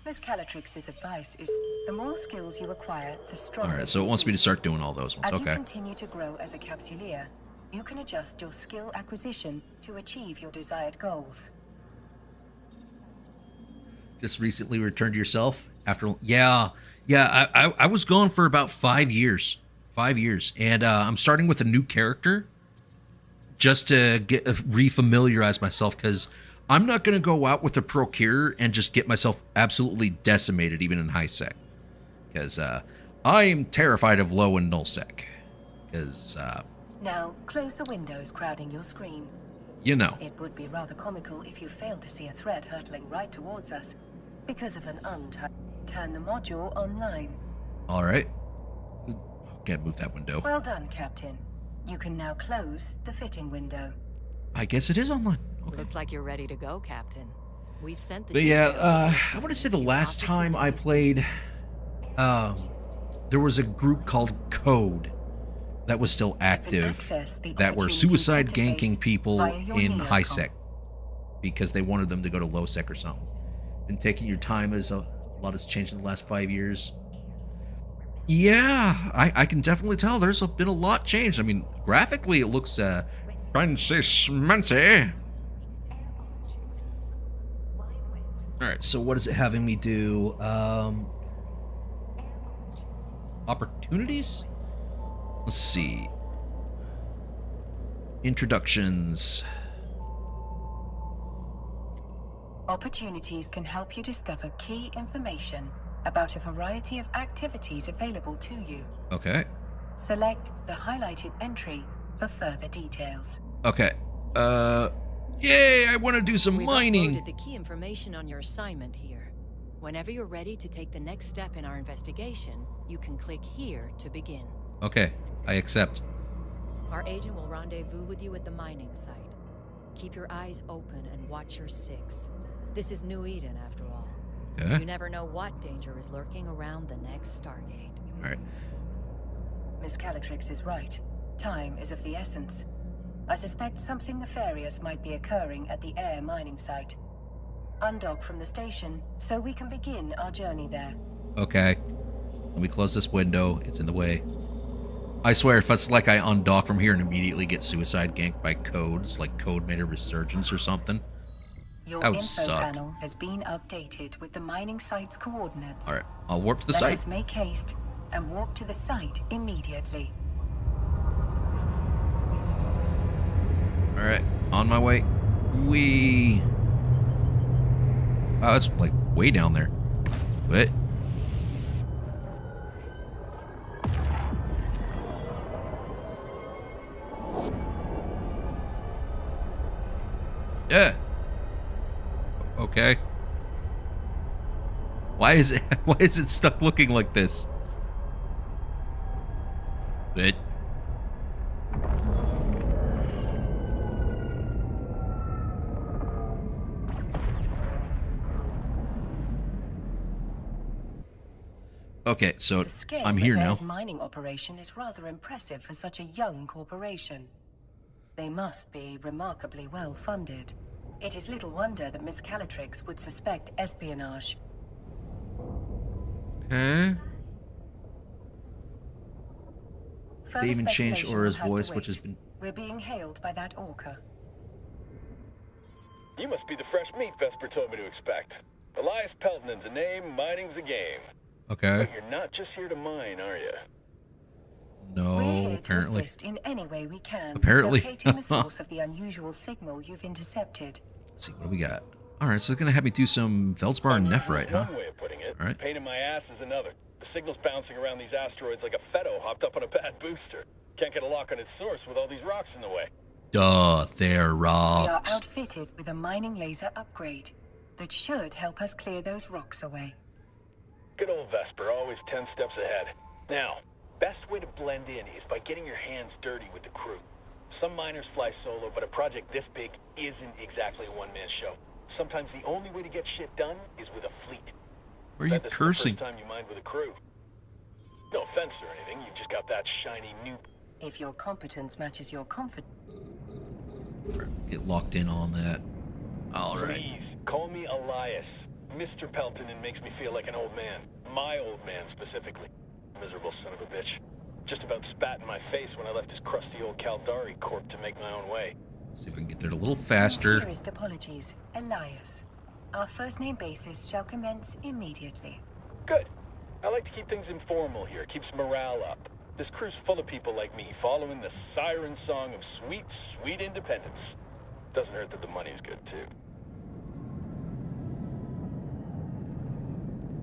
Speaker 2: Miss Calatrix's advice is the more skills you acquire, the stronger.
Speaker 1: All right, so it wants me to start doing all those ones.
Speaker 2: As you
Speaker 1: Okay.
Speaker 2: continue to grow as a Capsuleer, you can adjust your skill acquisition to achieve your desired goals.
Speaker 1: Just recently returned to yourself after I was gone for about 5 years. 5 years. And I'm starting with a new character just to get refamiliarize myself, because I'm not going to go out with a Procure and just get myself absolutely decimated even in high sec, because I am terrified of low and null sec, because
Speaker 2: Now, close the windows crowding your screen.
Speaker 1: you know.
Speaker 2: It would be rather comical if you failed to see a threat hurtling right towards us because of an untimed. Turn the module online.
Speaker 1: All right, can't move that window.
Speaker 2: Well done, Captain. You can now close the fitting window.
Speaker 1: I guess it is online. Okay.
Speaker 5: Looks like you're ready to go, Captain. We've sent the
Speaker 1: But yeah,
Speaker 5: details.
Speaker 1: I want to say the last time I played, there was a group called Code that was still active,
Speaker 2: access the
Speaker 1: that were
Speaker 2: opportunity
Speaker 1: suicide
Speaker 2: interface
Speaker 1: ganking people
Speaker 2: via your
Speaker 1: in
Speaker 2: neocom.
Speaker 1: high sec because they wanted them to go to low sec or something. Been taking your time, as a lot has changed in the last 5 years. Yeah, I can definitely tell there's been a lot changed. I mean, graphically it looks fancy schmancy. All right, so what is it having me do? Opportunities? Let's see. Introductions.
Speaker 2: Opportunities can help you discover key information about a variety of activities available to you.
Speaker 1: Okay.
Speaker 2: Select the highlighted entry for further details.
Speaker 1: Okay. Yay! I want to do some
Speaker 5: We've
Speaker 1: mining.
Speaker 5: uploaded the key information on your assignment here. Whenever you're ready to take the next step in our investigation, you can click here to begin.
Speaker 1: Okay, I accept.
Speaker 5: Our agent will rendezvous with you at the mining site. Keep your eyes open and watch your six. This is New Eden, after all.
Speaker 1: Okay.
Speaker 5: You never know what danger is lurking around the next Stargate.
Speaker 1: All right.
Speaker 2: Miss Calatrix is right. Time is of the essence. I suspect something nefarious might be occurring at the air mining site. Undock from the station so we can begin our journey there.
Speaker 1: Okay. Let me close this window. It's in the way. I swear, if it's like I undock from here and immediately get suicide ganked by codes, like Code made a resurgence or something.
Speaker 2: Your
Speaker 1: That would
Speaker 2: info
Speaker 1: suck.
Speaker 2: panel has been updated with the mining site's coordinates.
Speaker 1: All right, I'll warp to the
Speaker 2: Let
Speaker 1: site.
Speaker 2: us make haste and walk to the site immediately.
Speaker 1: All right, on my way. Wee. Wow, that's like way down there. What? Yeah. Okay. Why is it why is it stuck looking like this? What? Okay, so
Speaker 2: The scale
Speaker 1: I'm
Speaker 2: of
Speaker 1: here now.
Speaker 2: Air's mining operation is rather impressive for such a young corporation. They must be remarkably well funded. It is little wonder that Miss Calatrix would suspect espionage.
Speaker 1: Okay.
Speaker 2: Further
Speaker 1: They even changed
Speaker 2: speculation
Speaker 1: Aura's
Speaker 2: will have to
Speaker 1: voice, which
Speaker 2: wait.
Speaker 1: has been...
Speaker 2: We're being hailed by that orca.
Speaker 4: You must be the fresh meat Vesper told me to expect. Elias Pelton's a name, mining's a game.
Speaker 1: Okay.
Speaker 4: But you're not just here to mine, are you?
Speaker 2: We're
Speaker 1: No,
Speaker 2: here
Speaker 1: apparently.
Speaker 2: to assist in any way we can.
Speaker 1: Apparently.
Speaker 2: Locating the source of the unusual signal you've intercepted.
Speaker 1: Let's see, what do we got? Alright, so it's gonna have me do some Feldspar and
Speaker 4: Unusual's
Speaker 1: Nephrite, huh?
Speaker 4: one way of putting it.
Speaker 1: All right.
Speaker 4: Pain in my ass is another. The signal's bouncing around these asteroids like a Fetto hopped up on a bad booster. Can't get a lock on its source with all these rocks in the way.
Speaker 1: Duh, they're
Speaker 2: We are
Speaker 1: rocks.
Speaker 2: outfitted with a mining laser upgrade that should help us clear those rocks away.
Speaker 4: Good old Vesper, always 10 steps ahead. Now, best way to blend in is by getting your hands dirty with the crew. Some miners fly solo, but a project this big isn't exactly a one-man show. Sometimes the only way to get shit done is with a fleet.
Speaker 1: Where are you
Speaker 4: Bet this is the
Speaker 1: cursing?
Speaker 4: first time you mined with a crew. No offense or anything, you've just got that shiny new...
Speaker 2: If your competence matches your confidence.
Speaker 1: Get locked in on that. Alright.
Speaker 4: Please, call me Elias. Mr. Pelton makes me feel like an old man. My old man, specifically. Miserable son of a bitch. Just about spat in my face when I left his crusty old Caldari corp to make my own way.
Speaker 1: See if I can get there a little faster.
Speaker 2: Sincerest apologies, Elias. Our first name basis shall commence immediately.
Speaker 4: Good. I like to keep things informal here. Keeps morale up. This crew's full of people like me, following the siren song of sweet, sweet independence. Doesn't hurt that the money's good, too.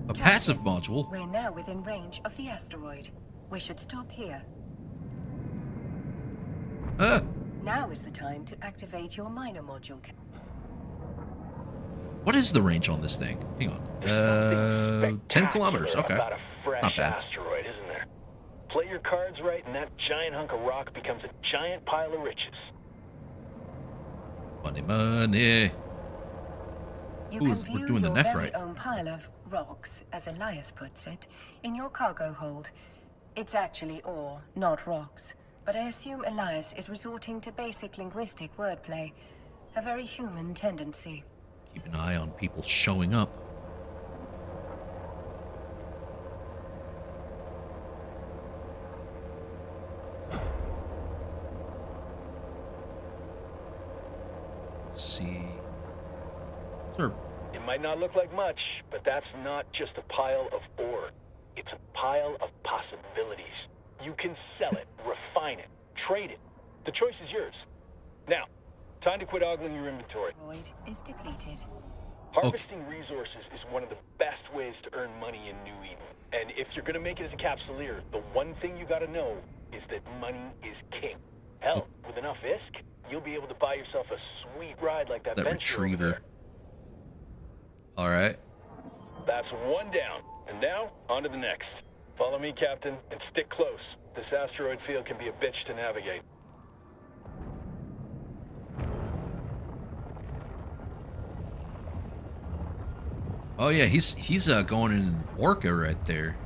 Speaker 1: A passive module?
Speaker 2: We're now within range of the asteroid. We should stop here. Now is the time to activate your miner module.
Speaker 1: What is the range on this thing? Hang on.
Speaker 4: There's something
Speaker 1: 10 kilometers.
Speaker 4: spectacular
Speaker 1: Okay.
Speaker 4: about a
Speaker 1: It's
Speaker 4: fresh
Speaker 1: not bad.
Speaker 4: asteroid, isn't there? Play your cards right, and that giant hunk of rock becomes a giant pile of riches.
Speaker 1: Money, money.
Speaker 2: You
Speaker 1: Ooh,
Speaker 2: can
Speaker 1: we're
Speaker 2: view
Speaker 1: doing the
Speaker 2: your very
Speaker 1: nephrite.
Speaker 2: own pile of rocks, as Elias puts it, in your cargo hold. It's actually ore, not rocks. But I assume Elias is resorting to basic linguistic wordplay, a very human tendency.
Speaker 1: Keep an eye on people showing up. Let's see. Sure.
Speaker 4: It might not look like much, but that's not just a pile of ore. It's a pile of possibilities. You can sell it, refine it, trade it. The choice is yours. Now, time to quit ogling your inventory.
Speaker 2: Asteroid is depleted.
Speaker 4: Harvesting resources is one of the best ways to earn money in New Eden. And if you're gonna make it as a capsuleer, the one thing you gotta know is that money is king. Hell, with enough ISK, you'll be able to buy yourself a sweet ride like that venture over
Speaker 1: retriever.
Speaker 4: there.
Speaker 1: All right.
Speaker 4: That's one down. And now, on to the next. Follow me, Captain, and stick close. This asteroid field can be a bitch to navigate.
Speaker 1: Oh yeah, he's going in Orca right there.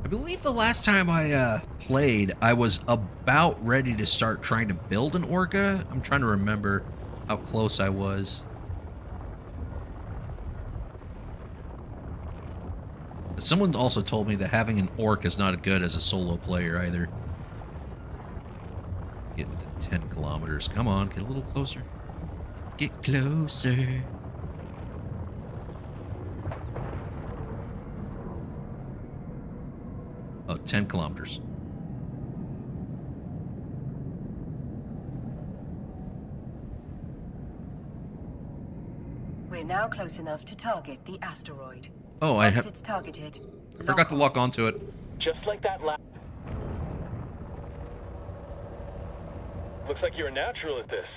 Speaker 1: I believe the last time I played, I was about ready to start trying to build an Orca. I'm trying to remember how close I was. Someone also told me that having an Orc is not good as a solo player either. Get within 10 kilometers. Come on, get a little closer. Get closer. Oh, 10 kilometers.
Speaker 2: We're now close enough to target the asteroid.
Speaker 1: Oh,
Speaker 2: Once it's targeted,
Speaker 1: I forgot to lock onto it.
Speaker 4: Just like that Looks like you're a natural at this.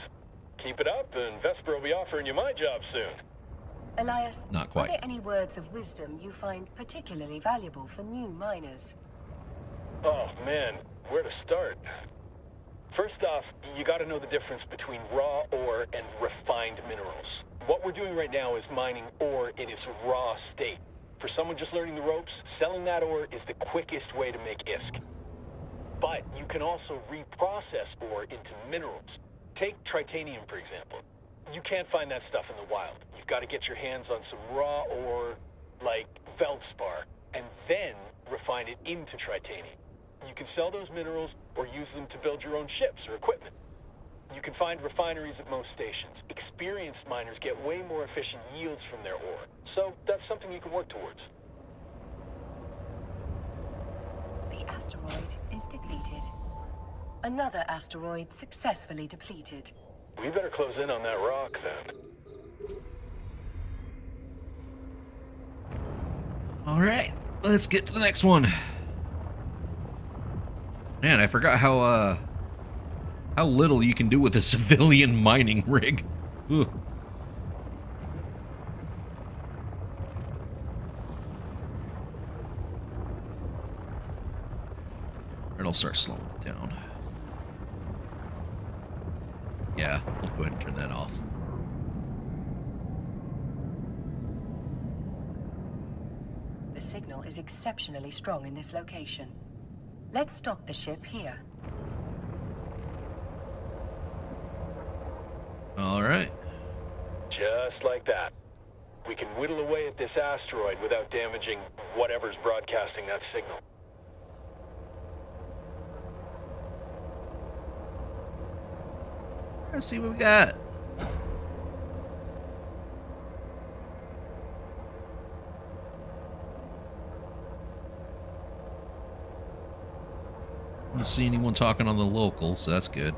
Speaker 4: Keep it up, and Vesper will be offering you my job soon.
Speaker 2: Elias,
Speaker 1: Not quite.
Speaker 2: are there any words of wisdom you find particularly valuable for new miners?
Speaker 4: Oh, man, where to start? First off, you gotta know the difference between raw ore and refined minerals. What we're doing right now is mining ore in its raw state. For someone just learning the ropes, selling that ore is the quickest way to make ISK. But you can also reprocess ore into minerals. Take tritanium, for example. You can't find that stuff in the wild. You've got to get your hands on some raw ore, like feldspar, and then refine it into tritanium. You can sell those minerals or use them to build your own ships or equipment. You can find refineries at most stations. Experienced miners get way more efficient yields from their ore, so that's something you can work towards.
Speaker 2: The asteroid is depleted. Another asteroid successfully depleted.
Speaker 4: We better close in on that rock, then.
Speaker 1: All right, let's get to the next one. Man, I forgot how little you can do with a civilian mining rig. Ugh. It'll start slowing it down. Yeah, we'll go ahead and turn that off.
Speaker 2: The signal is exceptionally strong in this location. Let's stop the ship here.
Speaker 1: All right.
Speaker 4: Just like that. We can whittle away at this asteroid without damaging whatever's broadcasting that signal.
Speaker 1: Let's see what we got. I don't see anyone talking on the local, so that's good.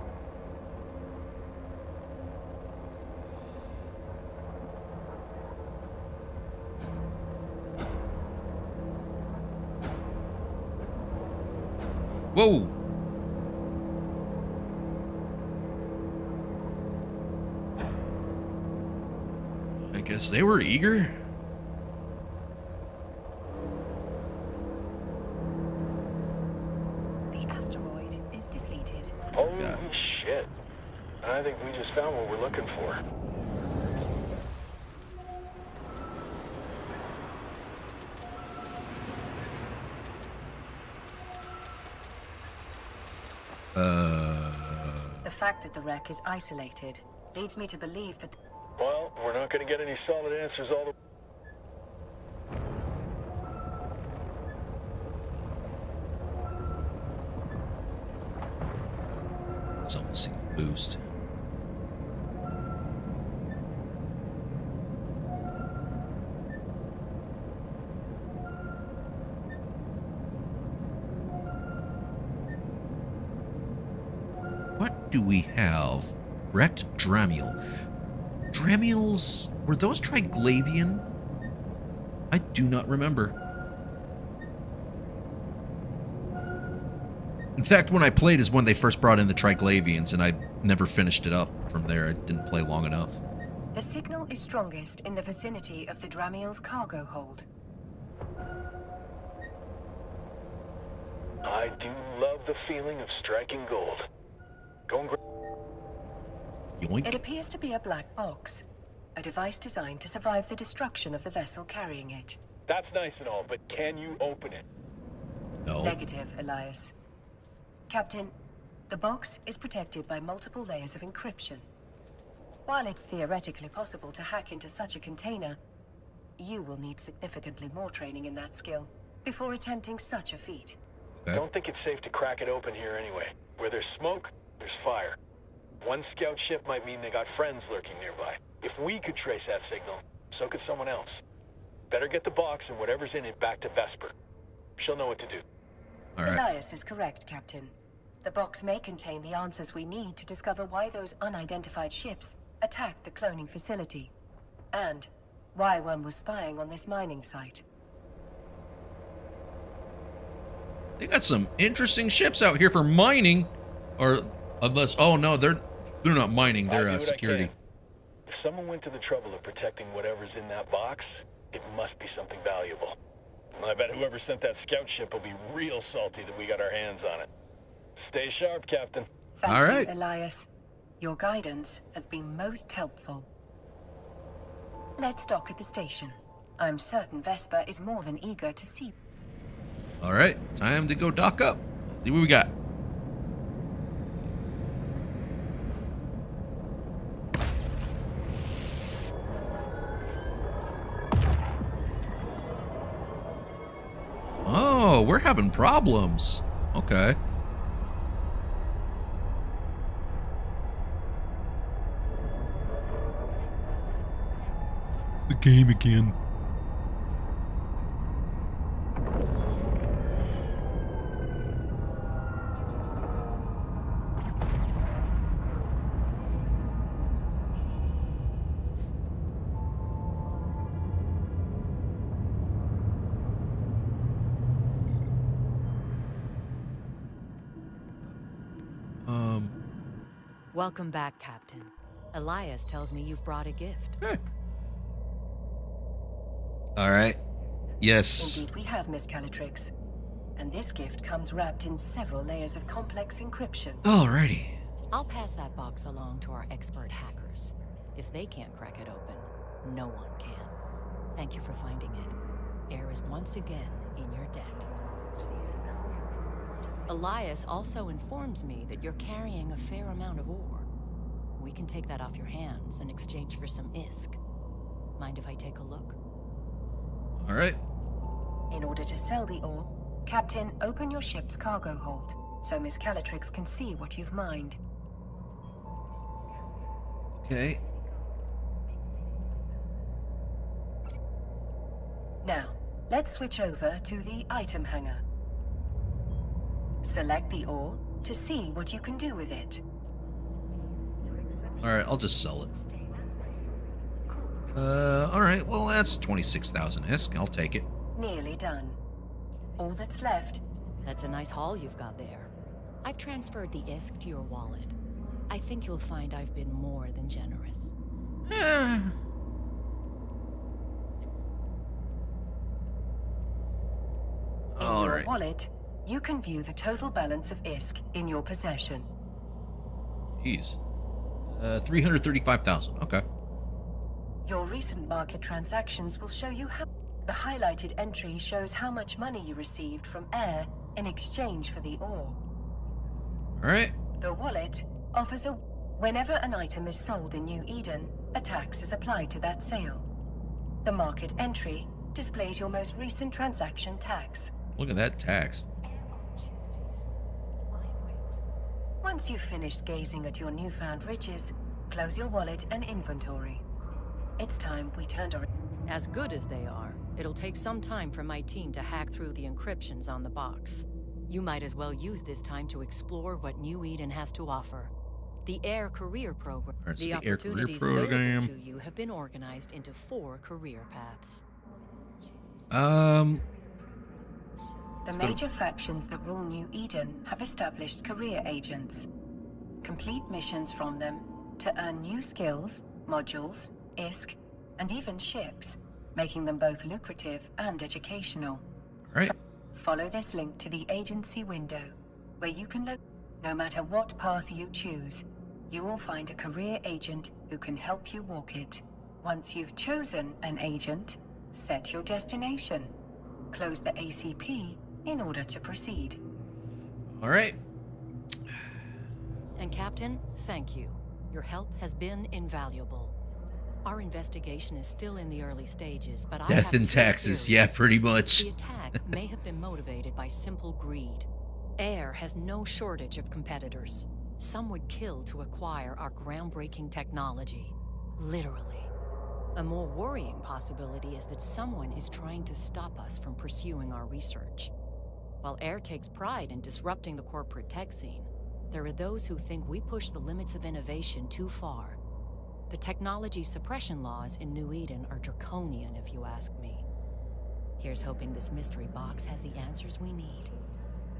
Speaker 1: Whoa! I guess they were eager.
Speaker 2: The asteroid is depleted.
Speaker 4: Holy
Speaker 1: Yeah.
Speaker 4: shit. I think we just found what we're looking for.
Speaker 2: The fact that the wreck is isolated leads me to believe that
Speaker 4: Well, we're not going to get any solid answers all the...
Speaker 1: Self-esteem boost. What do we have? Wrecked Dramiel. Dramiels, were those Triglavian? I do not remember. In fact, when I played is when they first brought in the Triglavians, and I never finished it up from there. I didn't play long enough.
Speaker 2: The signal is strongest in the vicinity of the Dramiel's cargo hold.
Speaker 4: I do love the feeling of striking gold. Go and
Speaker 1: Yoink.
Speaker 2: It appears to be a black box, a device designed to survive the destruction of the vessel carrying it.
Speaker 4: That's nice and all, but can you open it?
Speaker 1: No.
Speaker 2: Negative, Elias. Captain, the box is protected by multiple layers of encryption. While it's theoretically possible to hack into such a container, you will need significantly more training in that skill before attempting such a feat.
Speaker 1: Okay.
Speaker 4: Don't think it's safe to crack it open here anyway. Where there's smoke, there's fire. One scout ship might mean they got friends lurking nearby. If we could trace that signal, so could someone else. Better get the box and whatever's in it back to Vesper. She'll know what to do.
Speaker 1: All right.
Speaker 2: Elias is correct, Captain. The box may contain the answers we need to discover why those unidentified ships attacked the cloning facility, and why one was spying on this mining site.
Speaker 1: They got some interesting ships out here for mining, or unless, oh no, they're not mining.
Speaker 4: I'll
Speaker 1: They're
Speaker 4: do what I
Speaker 1: security.
Speaker 4: can. If someone went to the trouble of protecting whatever's in that box, it must be something valuable. I bet whoever sent that scout ship will be real salty that we got our hands on it. Stay sharp, Captain.
Speaker 2: Thank
Speaker 1: All right.
Speaker 2: you, Elias. Your guidance has been most helpful. Let's dock at the station. I'm certain Vesper is more than eager to see.
Speaker 1: All right, time to go dock up. See what we got. Oh, we're having problems. Okay. The game again.
Speaker 5: Welcome back, Captain. Elias tells me you've brought a gift.
Speaker 1: Hey. All right. Yes.
Speaker 2: Indeed, we have, Miss Calatrix. And this gift comes wrapped in several layers of complex encryption.
Speaker 1: Alrighty.
Speaker 5: I'll pass that box along to our expert hackers. If they can't crack it open, no one can. Thank you for finding it. Air is once again in your debt. Elias also informs me that you're carrying a fair amount of ore. We can take that off your hands in exchange for some ISK. Mind if I take a look?
Speaker 1: All right.
Speaker 2: In order to sell the ore, Captain, open your ship's cargo hold, so Miss Calatrix can see what you've mined.
Speaker 1: Okay.
Speaker 2: Now, let's switch over to the item hanger. Select the ore to see what you can do with it.
Speaker 1: All right, I'll just sell it. All right. Well, that's 26,000 ISK. I'll take it.
Speaker 2: Nearly done. All that's left.
Speaker 5: That's a nice haul you've got there. I've transferred the ISK to your wallet. I think you'll find I've been more than generous.
Speaker 2: In
Speaker 1: All
Speaker 2: your
Speaker 1: right.
Speaker 2: wallet, you can view the total balance of ISK in your possession.
Speaker 1: Jeez. 335,000. Okay.
Speaker 2: Your recent market transactions will show you how. The highlighted entry shows how much money you received from Air in exchange for the ore.
Speaker 1: All right.
Speaker 2: The wallet offers a... Whenever an item is sold in New Eden, a tax is applied to that sale. The market entry displays your most recent transaction tax.
Speaker 1: Look at that tax.
Speaker 2: Once you've finished gazing at your newfound riches, close your wallet and inventory. It's time we turned our...
Speaker 5: As good as they are, it'll take some time for my team to hack through the encryptions on the box. You might as well use this time to explore what New Eden has to offer. The Air Career Program.
Speaker 1: Alright, so
Speaker 5: The
Speaker 1: the Air Career
Speaker 5: opportunities
Speaker 1: Program.
Speaker 5: available to you have been organized into 4 career paths.
Speaker 2: The major factions that rule New Eden have established career agents. Complete missions from them to earn new skills, modules, ISK, and even ships, making them both lucrative and educational.
Speaker 1: Alright.
Speaker 2: Follow this link to the agency window, where you can look. No matter what path you choose, you will find a career agent who can help you walk it. Once you've chosen an agent, set your destination. Close the ACP in order to proceed.
Speaker 1: Alright.
Speaker 5: And Captain, thank you. Your help has been invaluable. Our investigation is still in the early stages, but I
Speaker 1: Death
Speaker 5: have
Speaker 1: and
Speaker 5: 2
Speaker 1: taxes,
Speaker 5: theories.
Speaker 1: yeah, pretty much.
Speaker 5: The attack may have been motivated by simple greed. Air has no shortage of competitors. Some would kill to acquire our groundbreaking technology. Literally. A more worrying possibility is that someone is trying to stop us from pursuing our research. While Air takes pride in disrupting the corporate tech scene, there are those who think we push the limits of innovation too far. The technology suppression laws in New Eden are draconian, if you ask me. Here's hoping this mystery box has the answers we need.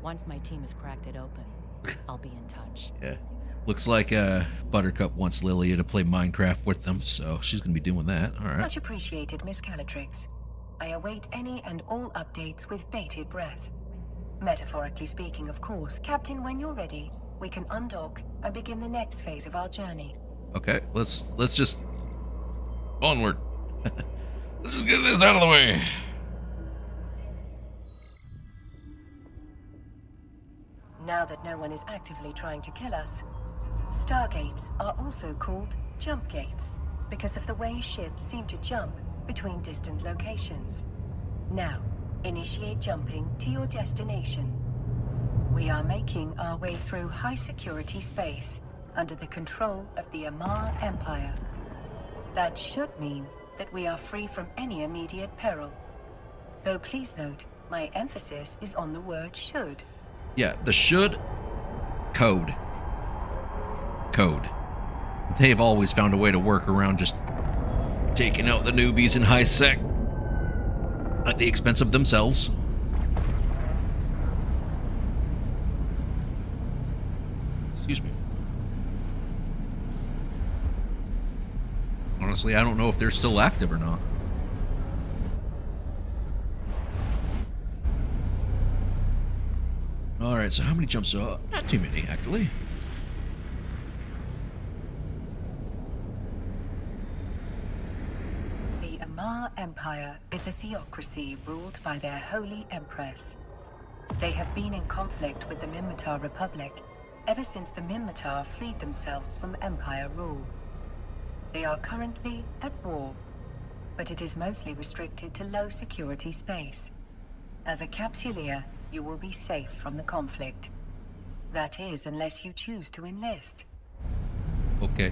Speaker 5: Once my team has cracked it open, I'll be in touch.
Speaker 1: Yeah. Looks like Buttercup wants Lilia to play Minecraft with them, so she's going to be doing that. Alright.
Speaker 2: Much appreciated, Miss Calatrix. I await any and all updates with bated breath. Metaphorically speaking, of course. Captain, when you're ready, we can undock and begin the next phase of our journey.
Speaker 1: Okay, let's just onward. Let's just get this out of the way.
Speaker 2: Now that no one is actively trying to kill us, stargates are also called jump gates because of the way ships seem to jump between distant locations. Now, initiate jumping to your destination. We are making our way through high security space under the control of the Amar Empire. That should mean that we are free from any immediate peril. Though please note, my emphasis is on the word should.
Speaker 1: Yeah, the should code. They've always found a way to work around just taking out the newbies in high sec at the expense of themselves. Excuse me. Honestly, I don't know if they're still active or not. Alright, so how many jumps? Not too many, actually.
Speaker 2: The Amar Empire is a theocracy ruled by their holy empress. They have been in conflict with the Minmatar Republic ever since the Minmatar freed themselves from Empire rule. They are currently at war, but it is mostly restricted to low security space. As a Capsuleer, you will be safe from the conflict. That is, unless you choose to enlist.
Speaker 1: Okay.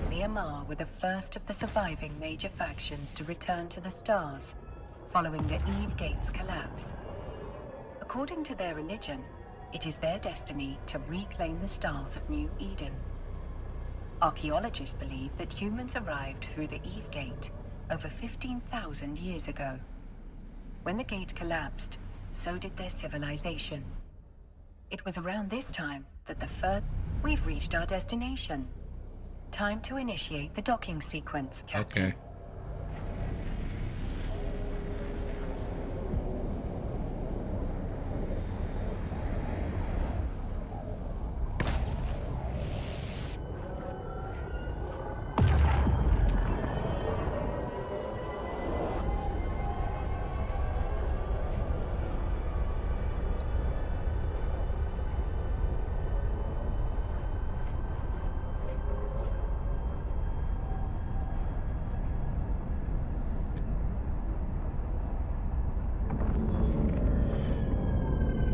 Speaker 2: The Amar were the first of the surviving major factions to return to the stars, following the Eve Gates collapse. According to their religion, it is their destiny to reclaim the stars of New Eden. Archaeologists believe that humans arrived through the Eve Gate over 15,000 years ago. When the gate collapsed, so did their civilization. It was around this time that we've reached our destination. Time to initiate the docking sequence, Captain.
Speaker 1: Okay.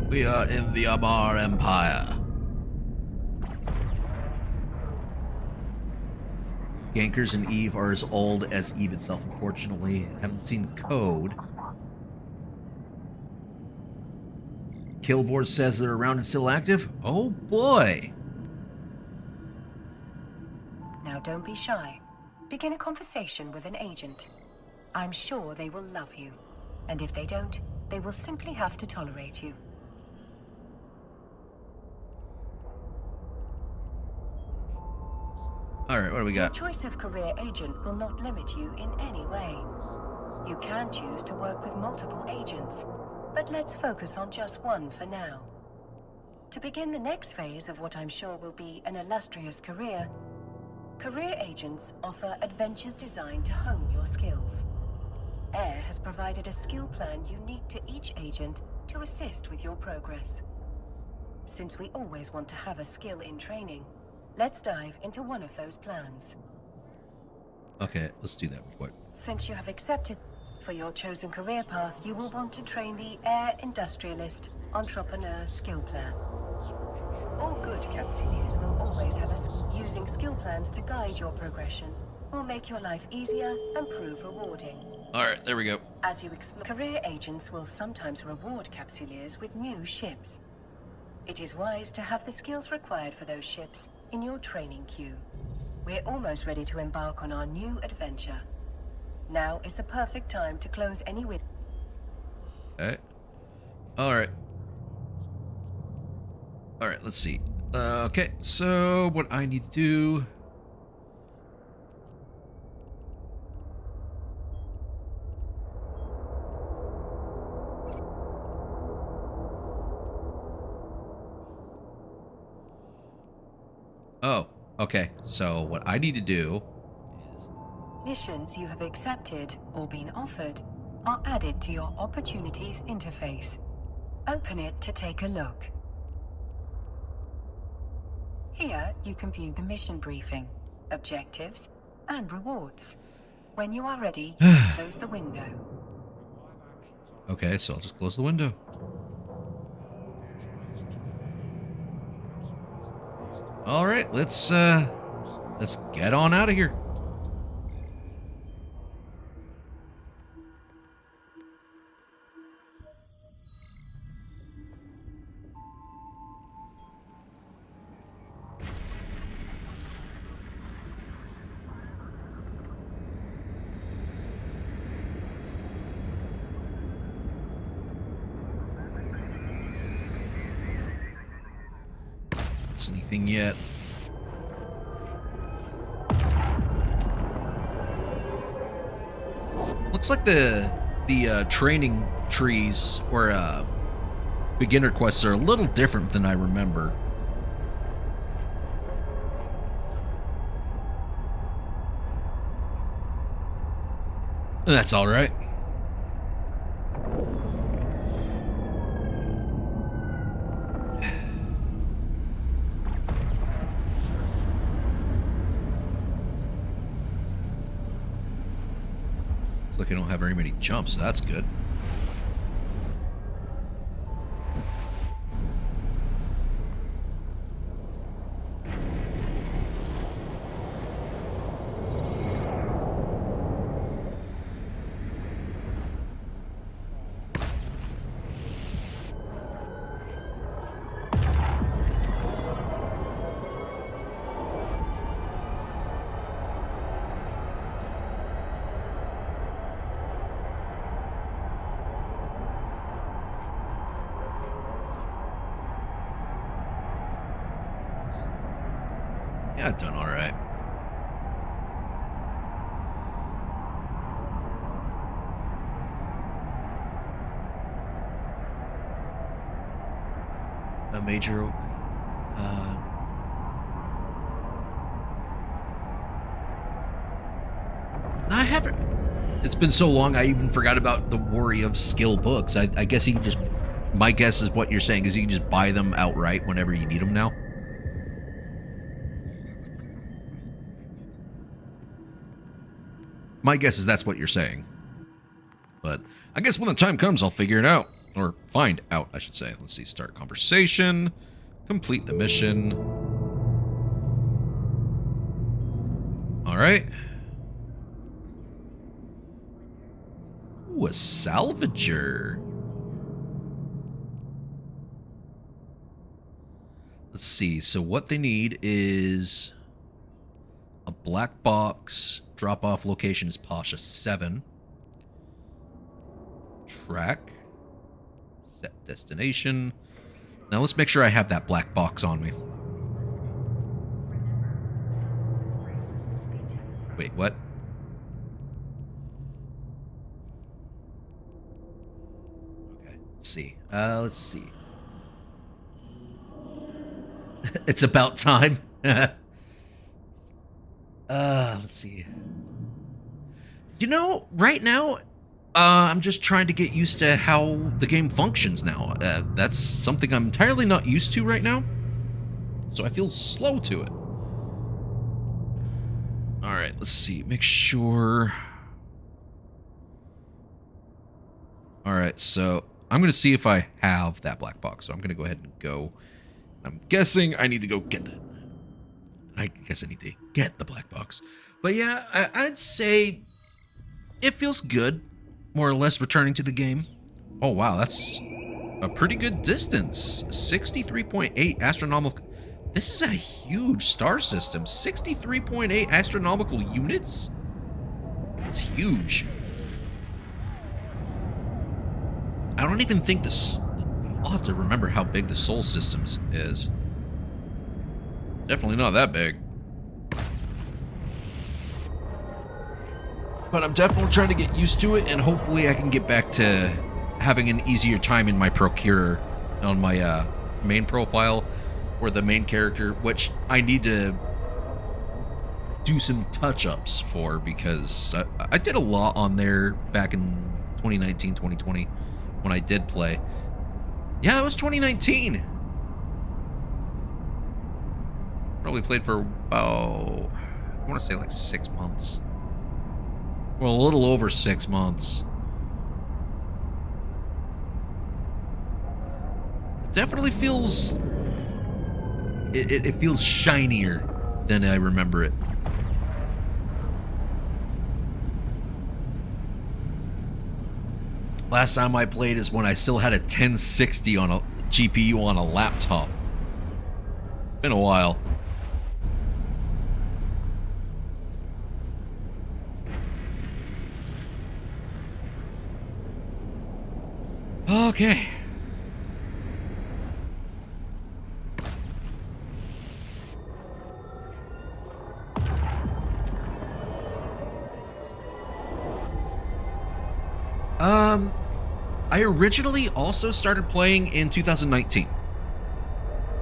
Speaker 1: We are in the Amar Empire. Gankers and Eve are as old as Eve itself, unfortunately. Haven't seen code. Killboard says they're around and still active? Oh boy!
Speaker 2: Now don't be shy. Begin a conversation with an agent. I'm sure they will love you. And if they don't, they will simply have to tolerate you.
Speaker 1: Alright, what do we
Speaker 2: Your
Speaker 1: got?
Speaker 2: choice of career agent will not limit you in any way. You can choose to work with multiple agents, but let's focus on just one for now. To begin the next phase of what I'm sure will be an illustrious career, career agents offer adventures designed to hone your skills. AIR has provided a skill plan unique to each agent to assist with your progress. Since we always want to have a skill in training, let's dive into one of those plans.
Speaker 1: Okay, let's do that real quick.
Speaker 2: Since you have accepted for your chosen career path, you will want to train the AIR Industrialist Entrepreneur Skill Plan. All good Capsuleers will always have using skill plans to guide your progression will make your life easier and prove rewarding.
Speaker 1: Alright, there we go.
Speaker 2: As you explore, career agents will sometimes reward Capsuleers with new ships. It is wise to have the skills required for those ships in your training queue. We're almost ready to embark on our new adventure. Now is the perfect time to close any with.
Speaker 1: Okay. Alright. Alright, let's see. Okay, so what I need to do... Oh, okay. So what I need to do is...
Speaker 2: Missions you have accepted or been offered are added to your Opportunities interface. Open it to take a look. Here you can view the mission briefing, objectives, and rewards. When you are ready, close the window.
Speaker 1: Okay, so I'll just close the window. All right, let's get on out of here. Anything yet? Looks like the training trees or beginner quests are a little different than I remember. That's all right. Looks like I don't have very many jumps, so that's good. Yeah, I've done all right. A major, I haven't. It's been so long, I even forgot about the worry of skill books. I guess you can just. My guess is what you're saying is you can just buy them outright whenever you need them now. My guess is that's what you're saying. But I guess when the time comes, I'll figure it out. Or find out, I should say. Let's see. Start conversation. Complete the mission. Alright. right. Ooh, a salvager. Let's see. So what they need is a black box. Drop-off location is Pasha 7. Track. Set destination. Now let's make sure I have that black box on me. Wait, what? Okay, let's see. Let's see. It's about time. Let's see. You know, right now, I'm just trying to get used to how the game functions now. That's something I'm entirely not used to right now. So I feel slow to it. Alright, let's see. Make sure... Alright, so I'm going to see if I have that black box. So I'm going to go ahead and go. I'm guessing I need to go get that. I guess I need to get the black box. But yeah, I'd say it feels good, more or less, returning to the game. Oh, wow, that's a pretty good distance. 63.8 astronomical... This is a huge star system. 63.8 astronomical units? That's huge. I don't even think this... I'll have to remember how big the Sol Systems is. Definitely not that big. But I'm definitely trying to get used to it, and hopefully I can get back to having an easier time in my Procurer on my main profile, or the main character, which I need to do some touch-ups for, because I did a lot on there back in 2019, 2020, when I did play. Yeah, it was 2019. Probably played for about, I want to say like 6 months. Well, a little over 6 months. It definitely feels... It feels shinier than I remember it. Last time I played is when I still had a 1060 on a GPU on a laptop. It's been a while. Okay. I originally also started playing in 2019.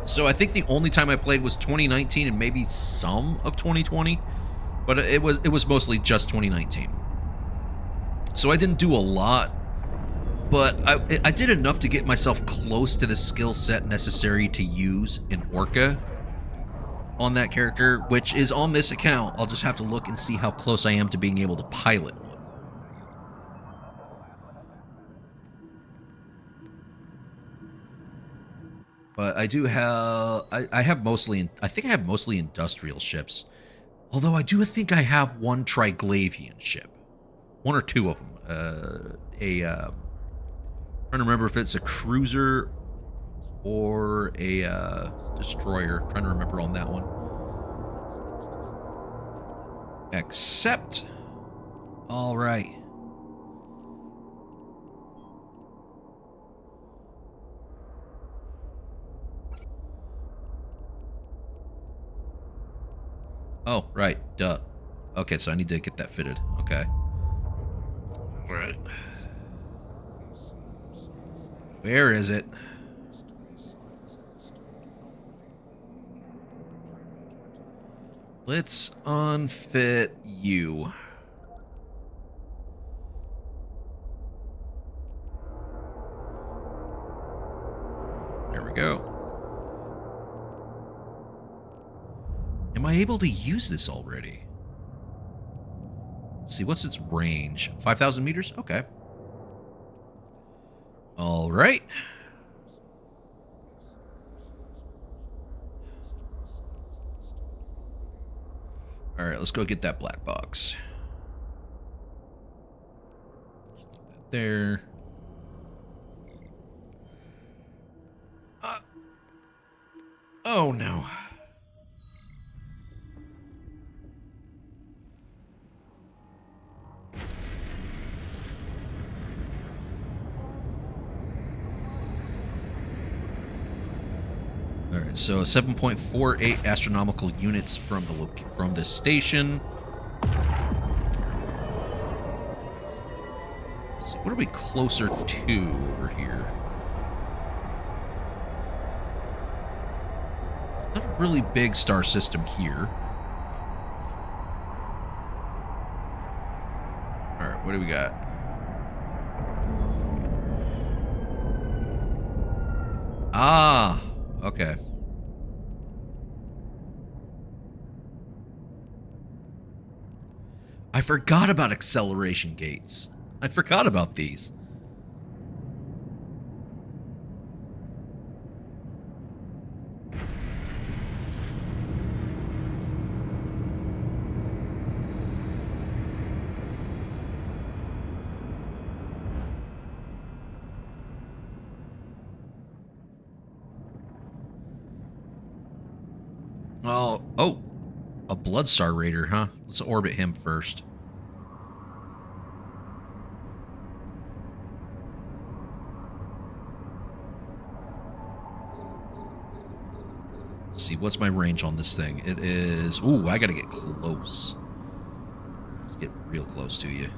Speaker 1: So I think the only time I played was 2019 and maybe some of 2020, but it was mostly just 2019. So I didn't do a lot, but I did enough to get myself close to the skill set necessary to use an Orca on that character, which is on this account. I'll just have to look and see how close I am to being able to pilot one. But I do have, I have mostly, I think I have mostly industrial ships. Although I do think I have one Triglavian ship. One or two of them. Trying to remember if it's a cruiser or a destroyer. Trying to remember on that one. Accept. All right. Oh, right. Duh. Okay, so I need to get that fitted. Okay. All right. Where is it? Let's unfit you. There we go. Am I able to use this already? Let's see, what's its range? 5,000 meters? Okay. All right. All right, let's go get that black box. There. Oh no. All right, so 7.48 astronomical units from the station. So what are we closer to over here? It's not a really big star system here. All right, what do we got? Ah, okay. I forgot about acceleration gates. I forgot about these. Oh, a Bloodstar Raider, huh? Let's orbit him first. Let's see, what's my range on this thing? It is... Ooh, I gotta get close. Let's get real close to you.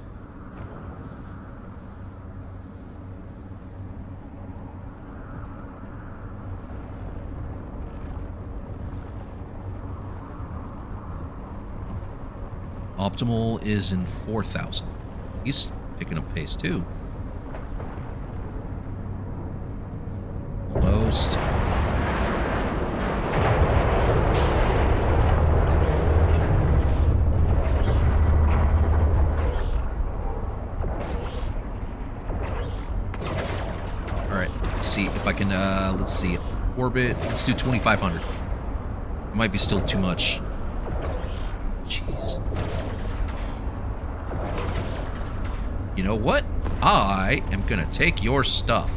Speaker 1: Optimal is in 4,000. He's picking up pace too. Almost. All right, let's see if I can, let's see, orbit, let's do 2,500. It might be still too much. Jeez. You know what? I am gonna take your stuff.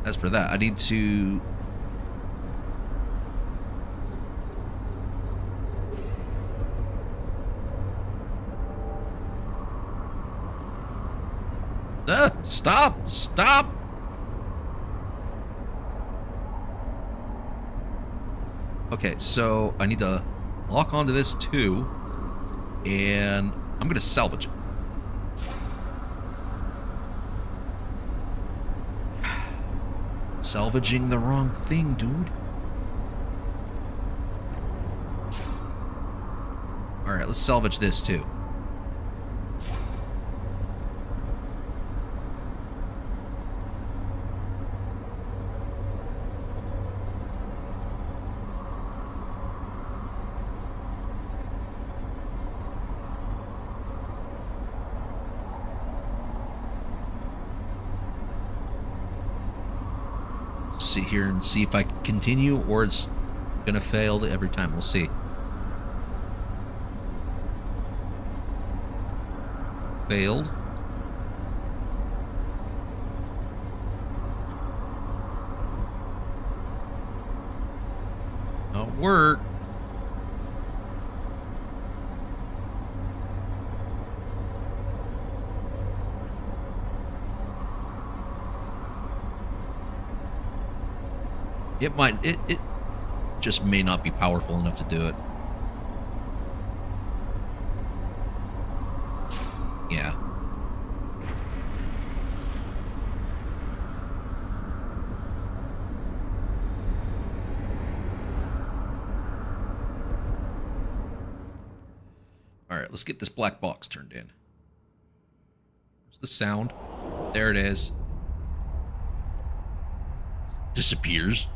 Speaker 1: As for that, I need to... Stop! Stop! Okay, so I need to lock onto this too. And I'm going to salvage it. Salvaging the wrong thing, dude. Alright, let's salvage this too. Sit here and see if I can continue, or it's gonna fail every time. We'll see. Failed. Don't work. It might, it just may not be powerful enough to do it. Yeah. Alright, let's get this black box turned in. Where's the sound? There it is. Disappears.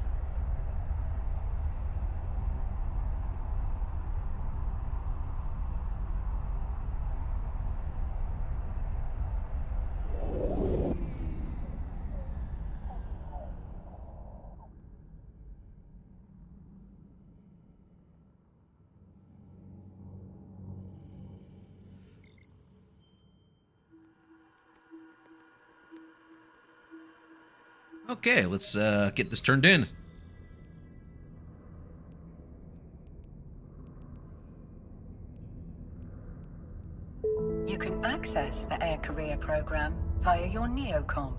Speaker 1: Okay, let's get this turned in.
Speaker 2: You can access the Air Career program via your Neocom.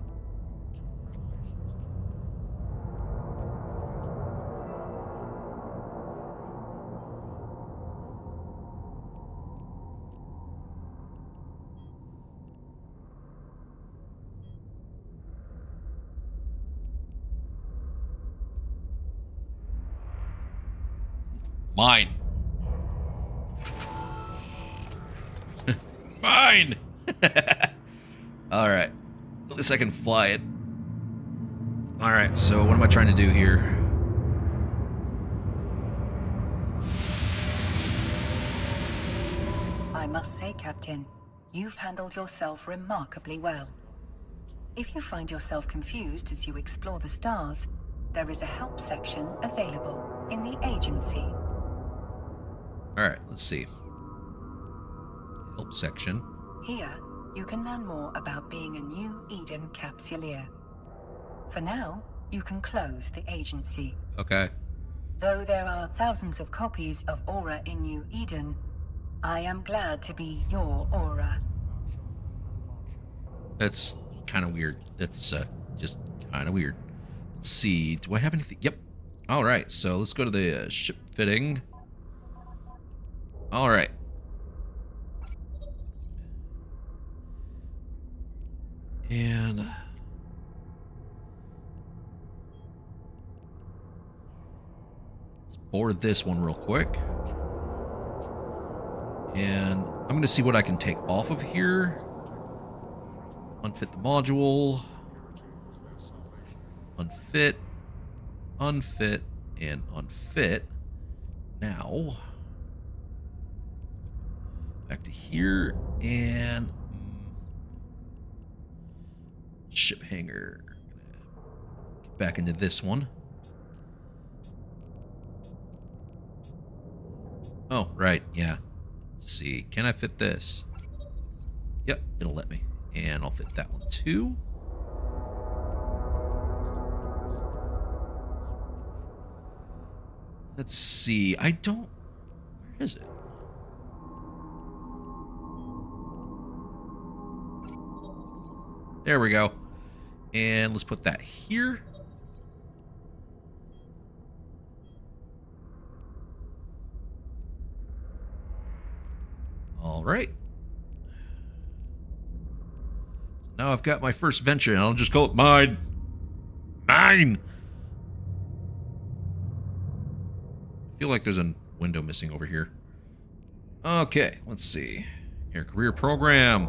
Speaker 1: Mine. Mine! Alright. At least I can fly it. Alright, so what am I trying to do here?
Speaker 2: I must say, Captain, you've handled yourself remarkably well. If you find yourself confused as you explore the stars, there is a help section available in the agency.
Speaker 1: Alright, let's see. Help section.
Speaker 2: Here, you can learn more about being a New Eden Capsuleer. For now, you can close the agency.
Speaker 1: Okay.
Speaker 2: Though there are thousands of copies of Aura in New Eden, I am glad to be your Aura.
Speaker 1: That's kind of weird. That's just kind of weird. Let's see. Do I have anything? Yep. Alright, so let's go to the ship fitting. Alright. And let's board this one real quick. And I'm going to see what I can take off of here. Unfit the module. Unfit. Unfit. And unfit. Now, back to here. And ship hangar. Get back into this one. Oh, right, yeah. Let's see, can I fit this? Yep, it'll let me. And I'll fit that one too. Let's see, I don't... Where is it? There we go. And let's put that here. All right. Now I've got my first venture, and I'll just call it mine. Mine! I feel like there's a window missing over here. Okay, let's see. Air Career Program.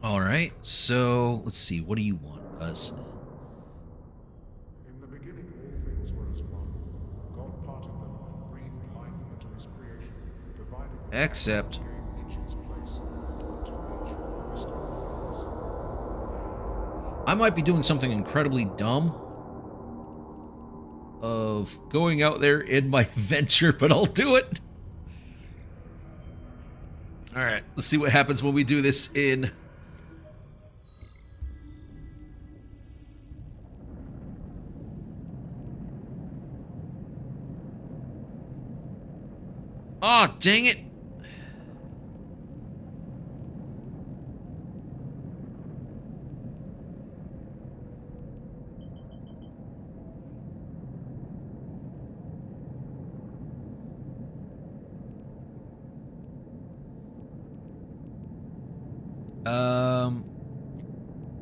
Speaker 1: All right, so let's see. What do you want us?
Speaker 6: In the beginning, all things were as one. God parted them and breathed life into his creation, divided them
Speaker 1: Except
Speaker 6: and gave each its place, and unto each bestowed laws.
Speaker 1: I might be doing something incredibly dumb of going out there in my venture, but I'll do it. All right, let's see what happens when we do this in. Oh, dang it.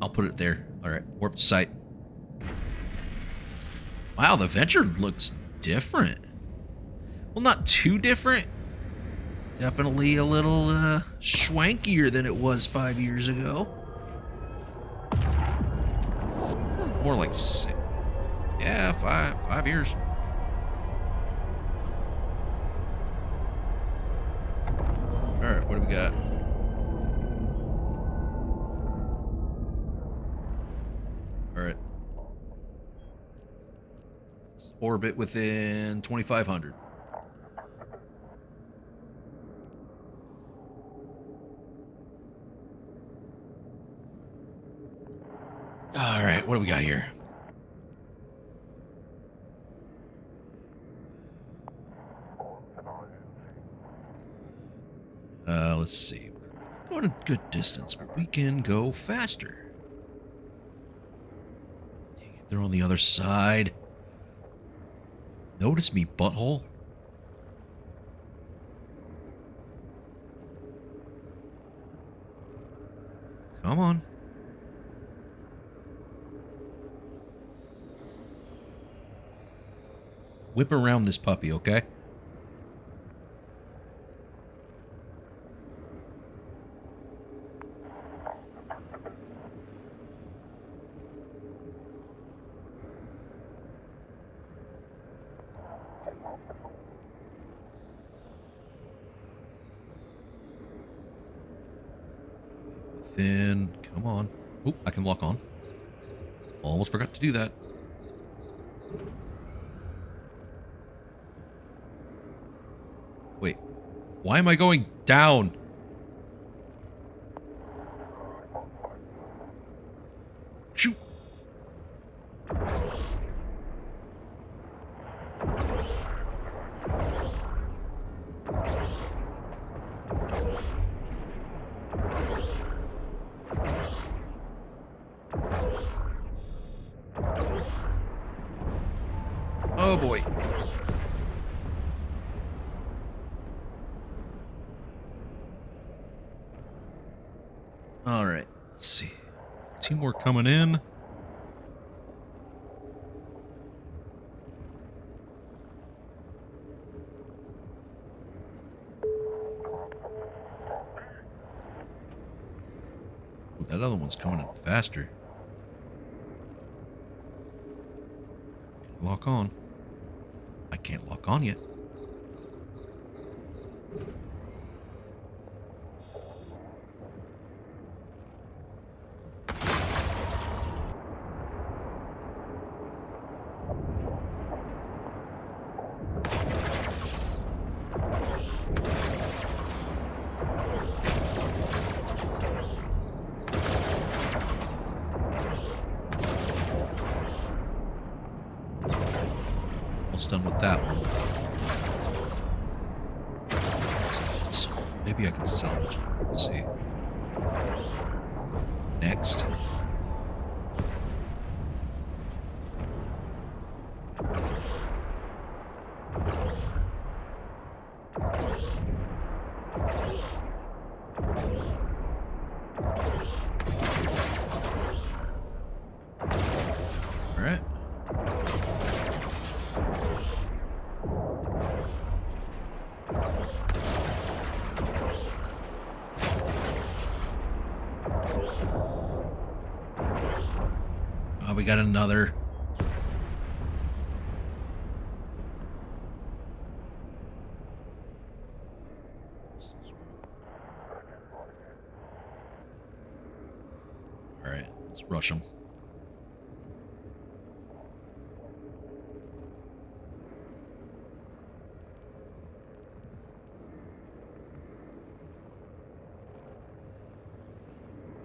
Speaker 1: I'll put it there. All right, warp to site. Wow, the venture looks different. Well, not too different. Definitely a little schwankier than it was 5 years ago. More like 6. Yeah, 5 years. All right, what do we got? All right. Orbit within 2,500. All right, what do we got here? Let's see. We're going a good distance, but we can go faster. Dang it, they're on the other side. Notice me, butthole. Come on. Whip around this puppy, okay? Then, come on. Oh, I can lock on. Almost forgot to do that. Wait, why am I going down? Shoot. Oh boy. All right, let's see. 2 more coming in. Ooh, that other one's coming in faster. Lock on. I can't lock on yet. Almost done with that one. So maybe I can salvage it. Let's see. Next. All right. Oh, we got another. All right, let's rush them.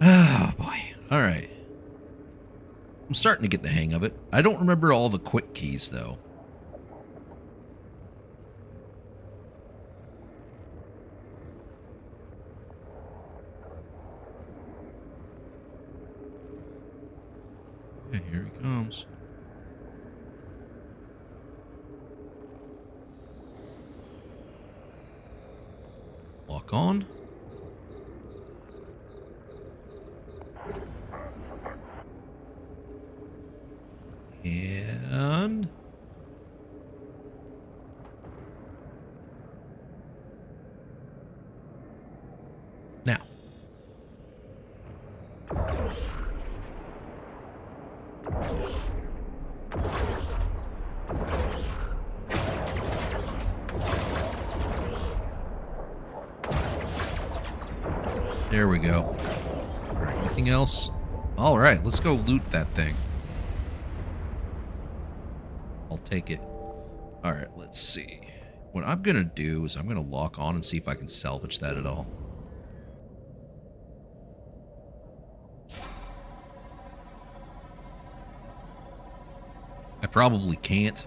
Speaker 1: Oh boy. All right. I'm starting to get the hang of it. I don't remember all the quick keys though. Yeah, here he comes. Lock on. And now. There we go. All right, anything else? All right, let's go loot that thing. I'll take it. All right, let's see. What I'm going to do is I'm going to lock on and see if I can salvage that at all. I probably can't.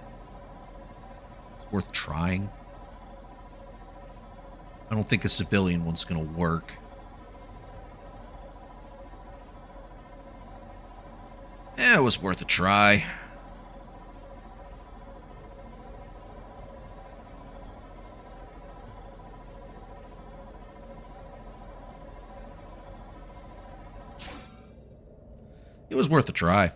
Speaker 1: It's worth trying. I don't think a civilian one's going to work. Yeah, it was worth a try. It was worth a try.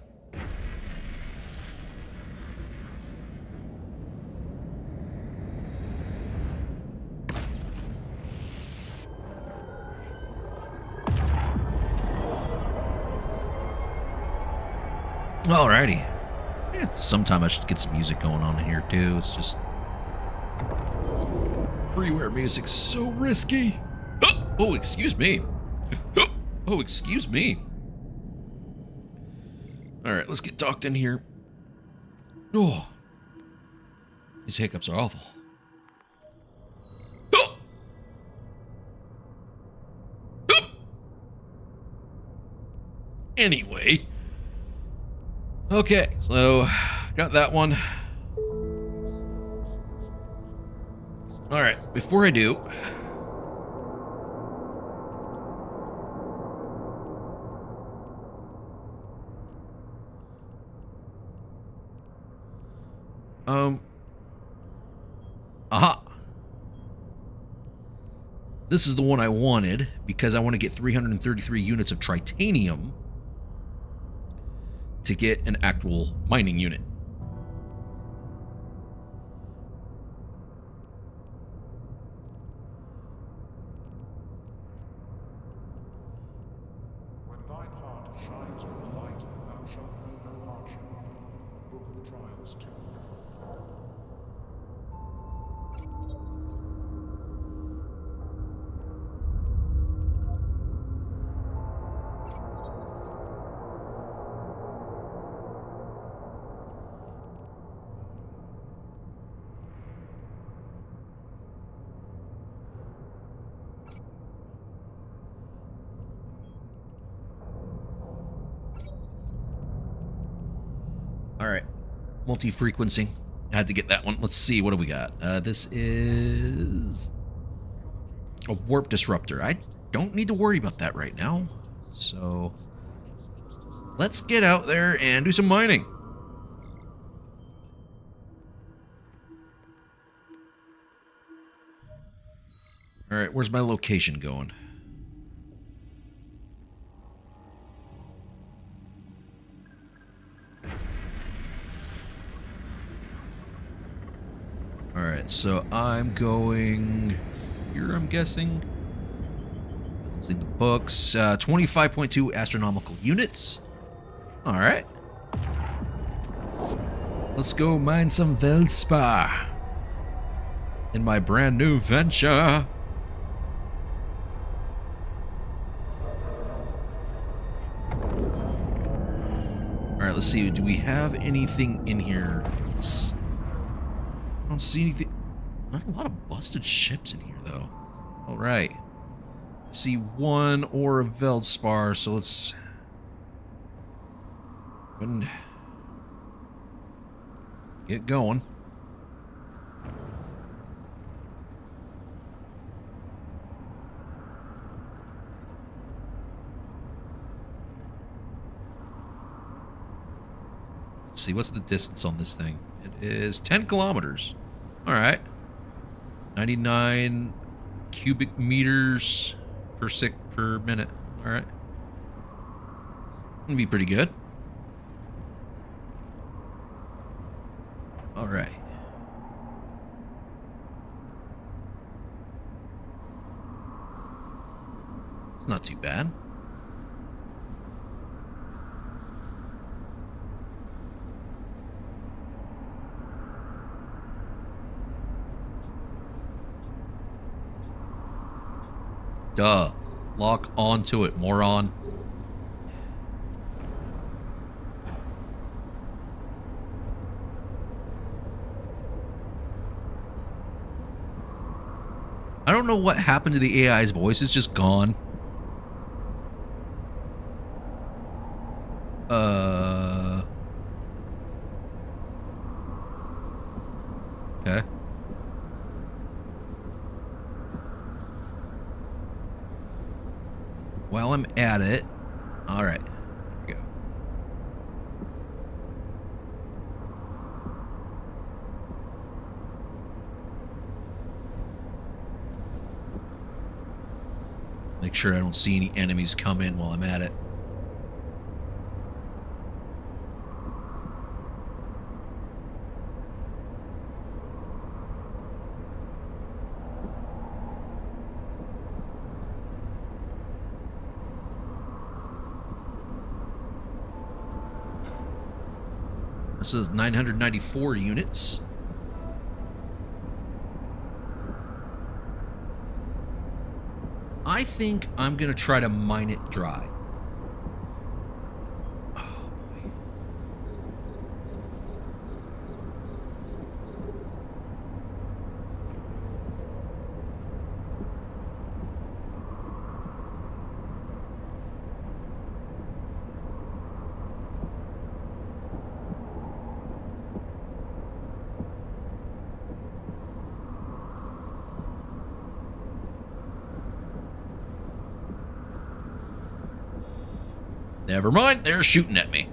Speaker 1: Alrighty. Yeah, sometime I should get some music going on here too. It's just freeware music's so risky. Oh, excuse me. Oh, excuse me. Alright, let's get docked in here. Oh. These hiccups are awful. Oh. Oh. Anyway. Okay, so got that one. Alright, before I do, aha. This is the one I wanted because I want to get 333 units of tritanium to get an actual mining unit.
Speaker 6: When thine heart shines with the light, thou shalt know no hardship. Book of Trials 2.
Speaker 1: All right, multi-frequency. I had to get that one. Let's see, what do we got? This is a warp disruptor. I don't need to worry about that right now. So let's get out there and do some mining. All right, where's my location going? Alright, so I'm going here, I'm guessing. Let's see the books. 25.2 astronomical units. Alright. Let's go mine some Veldspar in my brand new venture. Alright, let's see. Do we have anything in here? I don't see anything. Not a lot of busted ships in here, though. All right. I see one ore of Veldspar, so let's get going. Let's see, what's the distance on this thing? It is 10 kilometers. All right. 99 cubic meters per minute. All right. Gonna be pretty good. All right. It's not too bad. Duh. Lock onto it, moron. I don't know what happened to the AI's voice. It's just gone. Okay. While I'm at it, all right. Here we go. Make sure I don't see any enemies come in while I'm at it. This is 994 units. I think I'm going to try to mine it dry. Oh, boy. Never mind, they're shooting at me.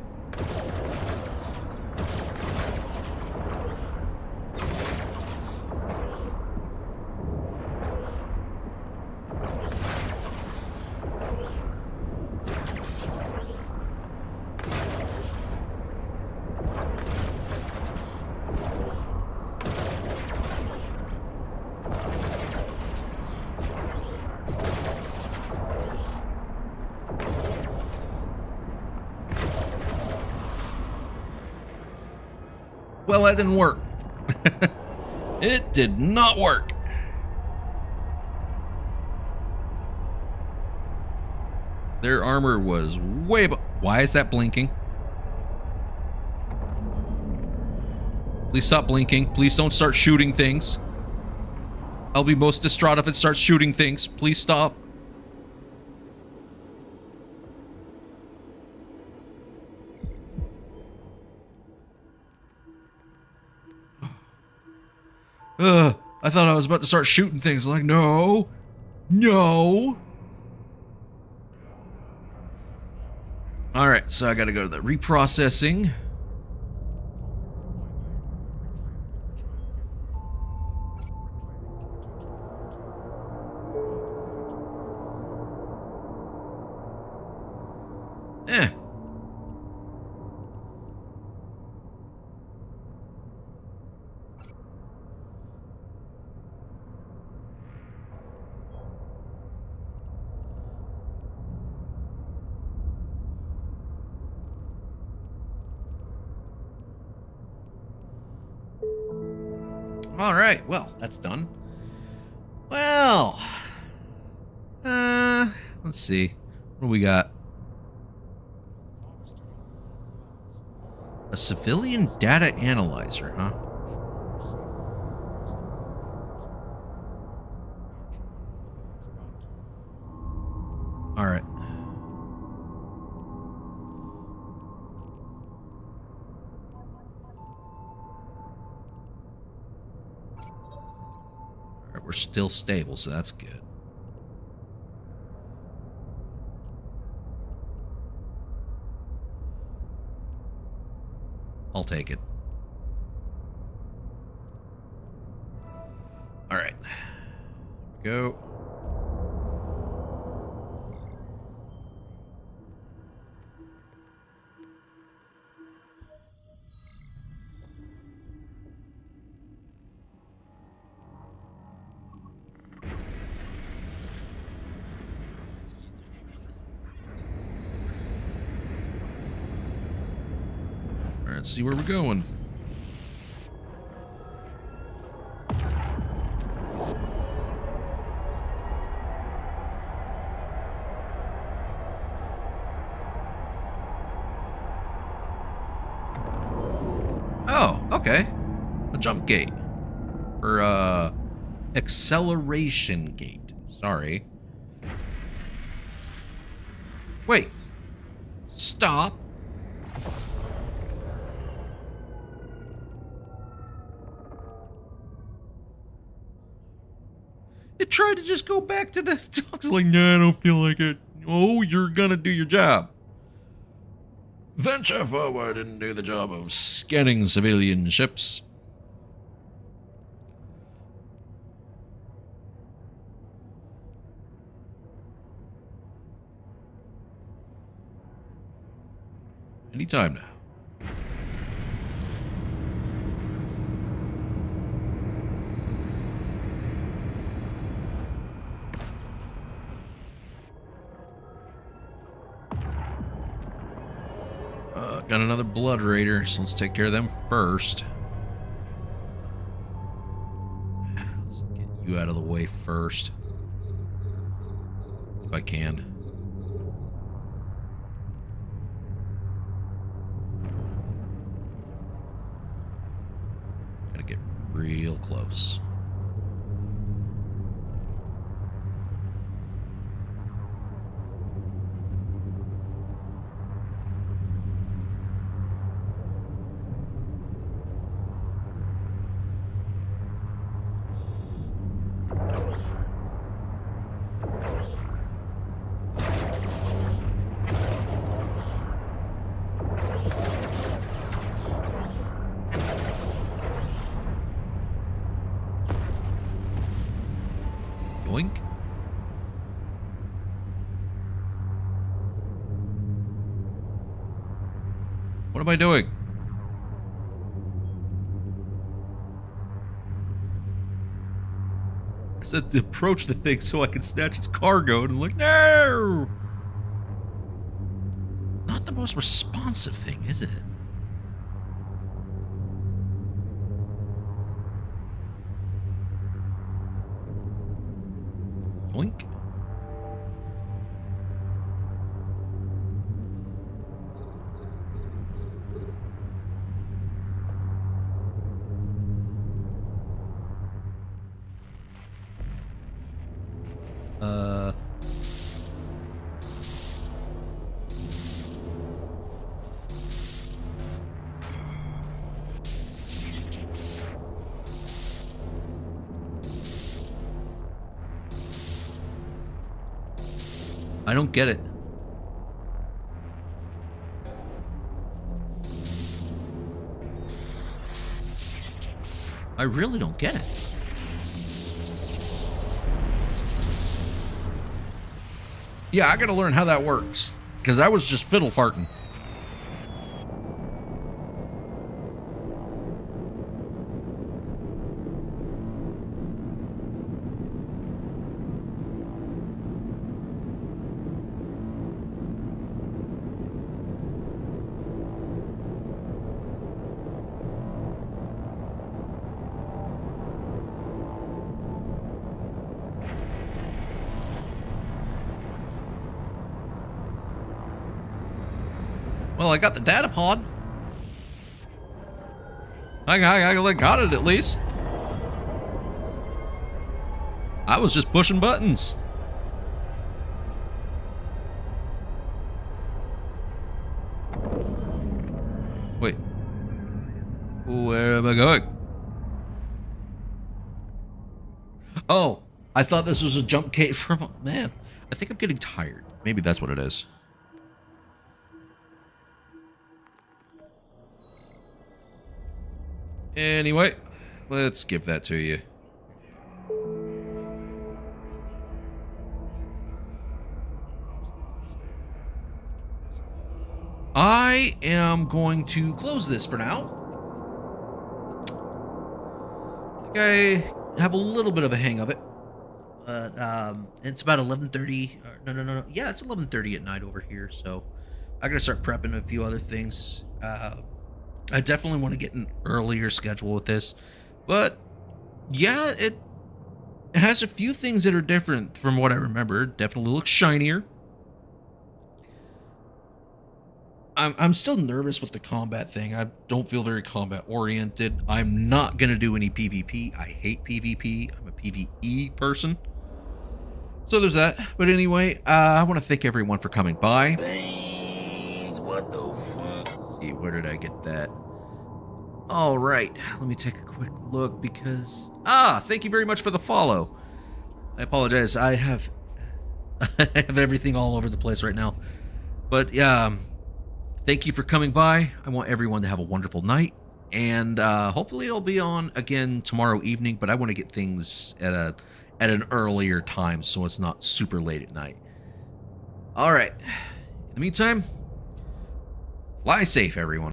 Speaker 1: Well, that didn't work. It did not work. Their armor was way above. Why is that blinking? Please stop blinking. Please don't start shooting things. I'll be most distraught if it starts shooting things. Please stop. I thought I was about to start shooting things. Like, no. No. Alright, so I gotta go to the reprocessing. All right, well, that's done. Well, let's see. What do we got? A civilian data analyzer, huh? All right. We're still stable, so that's good. I'll take it. All right. Go. Let's see where we're going. Okay. A jump gate. Or, acceleration gate. Sorry. Wait. Stop. It tried to just go back to the dogs. Like, nah, I don't feel like it. Oh, you're gonna do your job. Venture forward and do the job of scanning civilian ships. Anytime now. Got another Blood Raider, so let's take care of them first. Let's get you out of the way first. If I can. Gotta get real close. Yoink. What am I doing? I said to approach the thing so I can snatch its cargo, and I'm like, no! Not the most responsive thing, is it? Oink. I don't get it. I really don't get it. Yeah, I gotta learn how that works. Because I was just fiddle farting. Well, I got the data pod. I got it at least. I was just pushing buttons. Wait. Where am I going? Oh, I thought this was a jump gate from... Man, I think I'm getting tired. Maybe that's what it is. Anyway, let's give that to you. I am going to close this for now. I think I have a little bit of a hang of it. But it's about 11:30. No. Yeah, it's 11:30 at night over here, so I gotta start prepping a few other things. I definitely want to get an earlier schedule with this, but yeah, it has a few things that are different from what I remember. It definitely looks shinier. I'm still nervous with the combat thing. I don't feel very combat oriented. I'm not gonna do any PvP. I hate PvP. I'm a PvE person. So there's that. But anyway, I want to thank everyone for coming by.
Speaker 7: What the fuck?
Speaker 1: Let's see, where did I get that? All right, let me take a quick look because thank you very much for the follow. I apologize. I have I have everything all over the place right now. But yeah, thank you for coming by. I want everyone to have a wonderful night, and hopefully I'll be on again tomorrow evening. But I want to get things at an earlier time so it's not super late at night. All right. In the meantime, fly safe, everyone.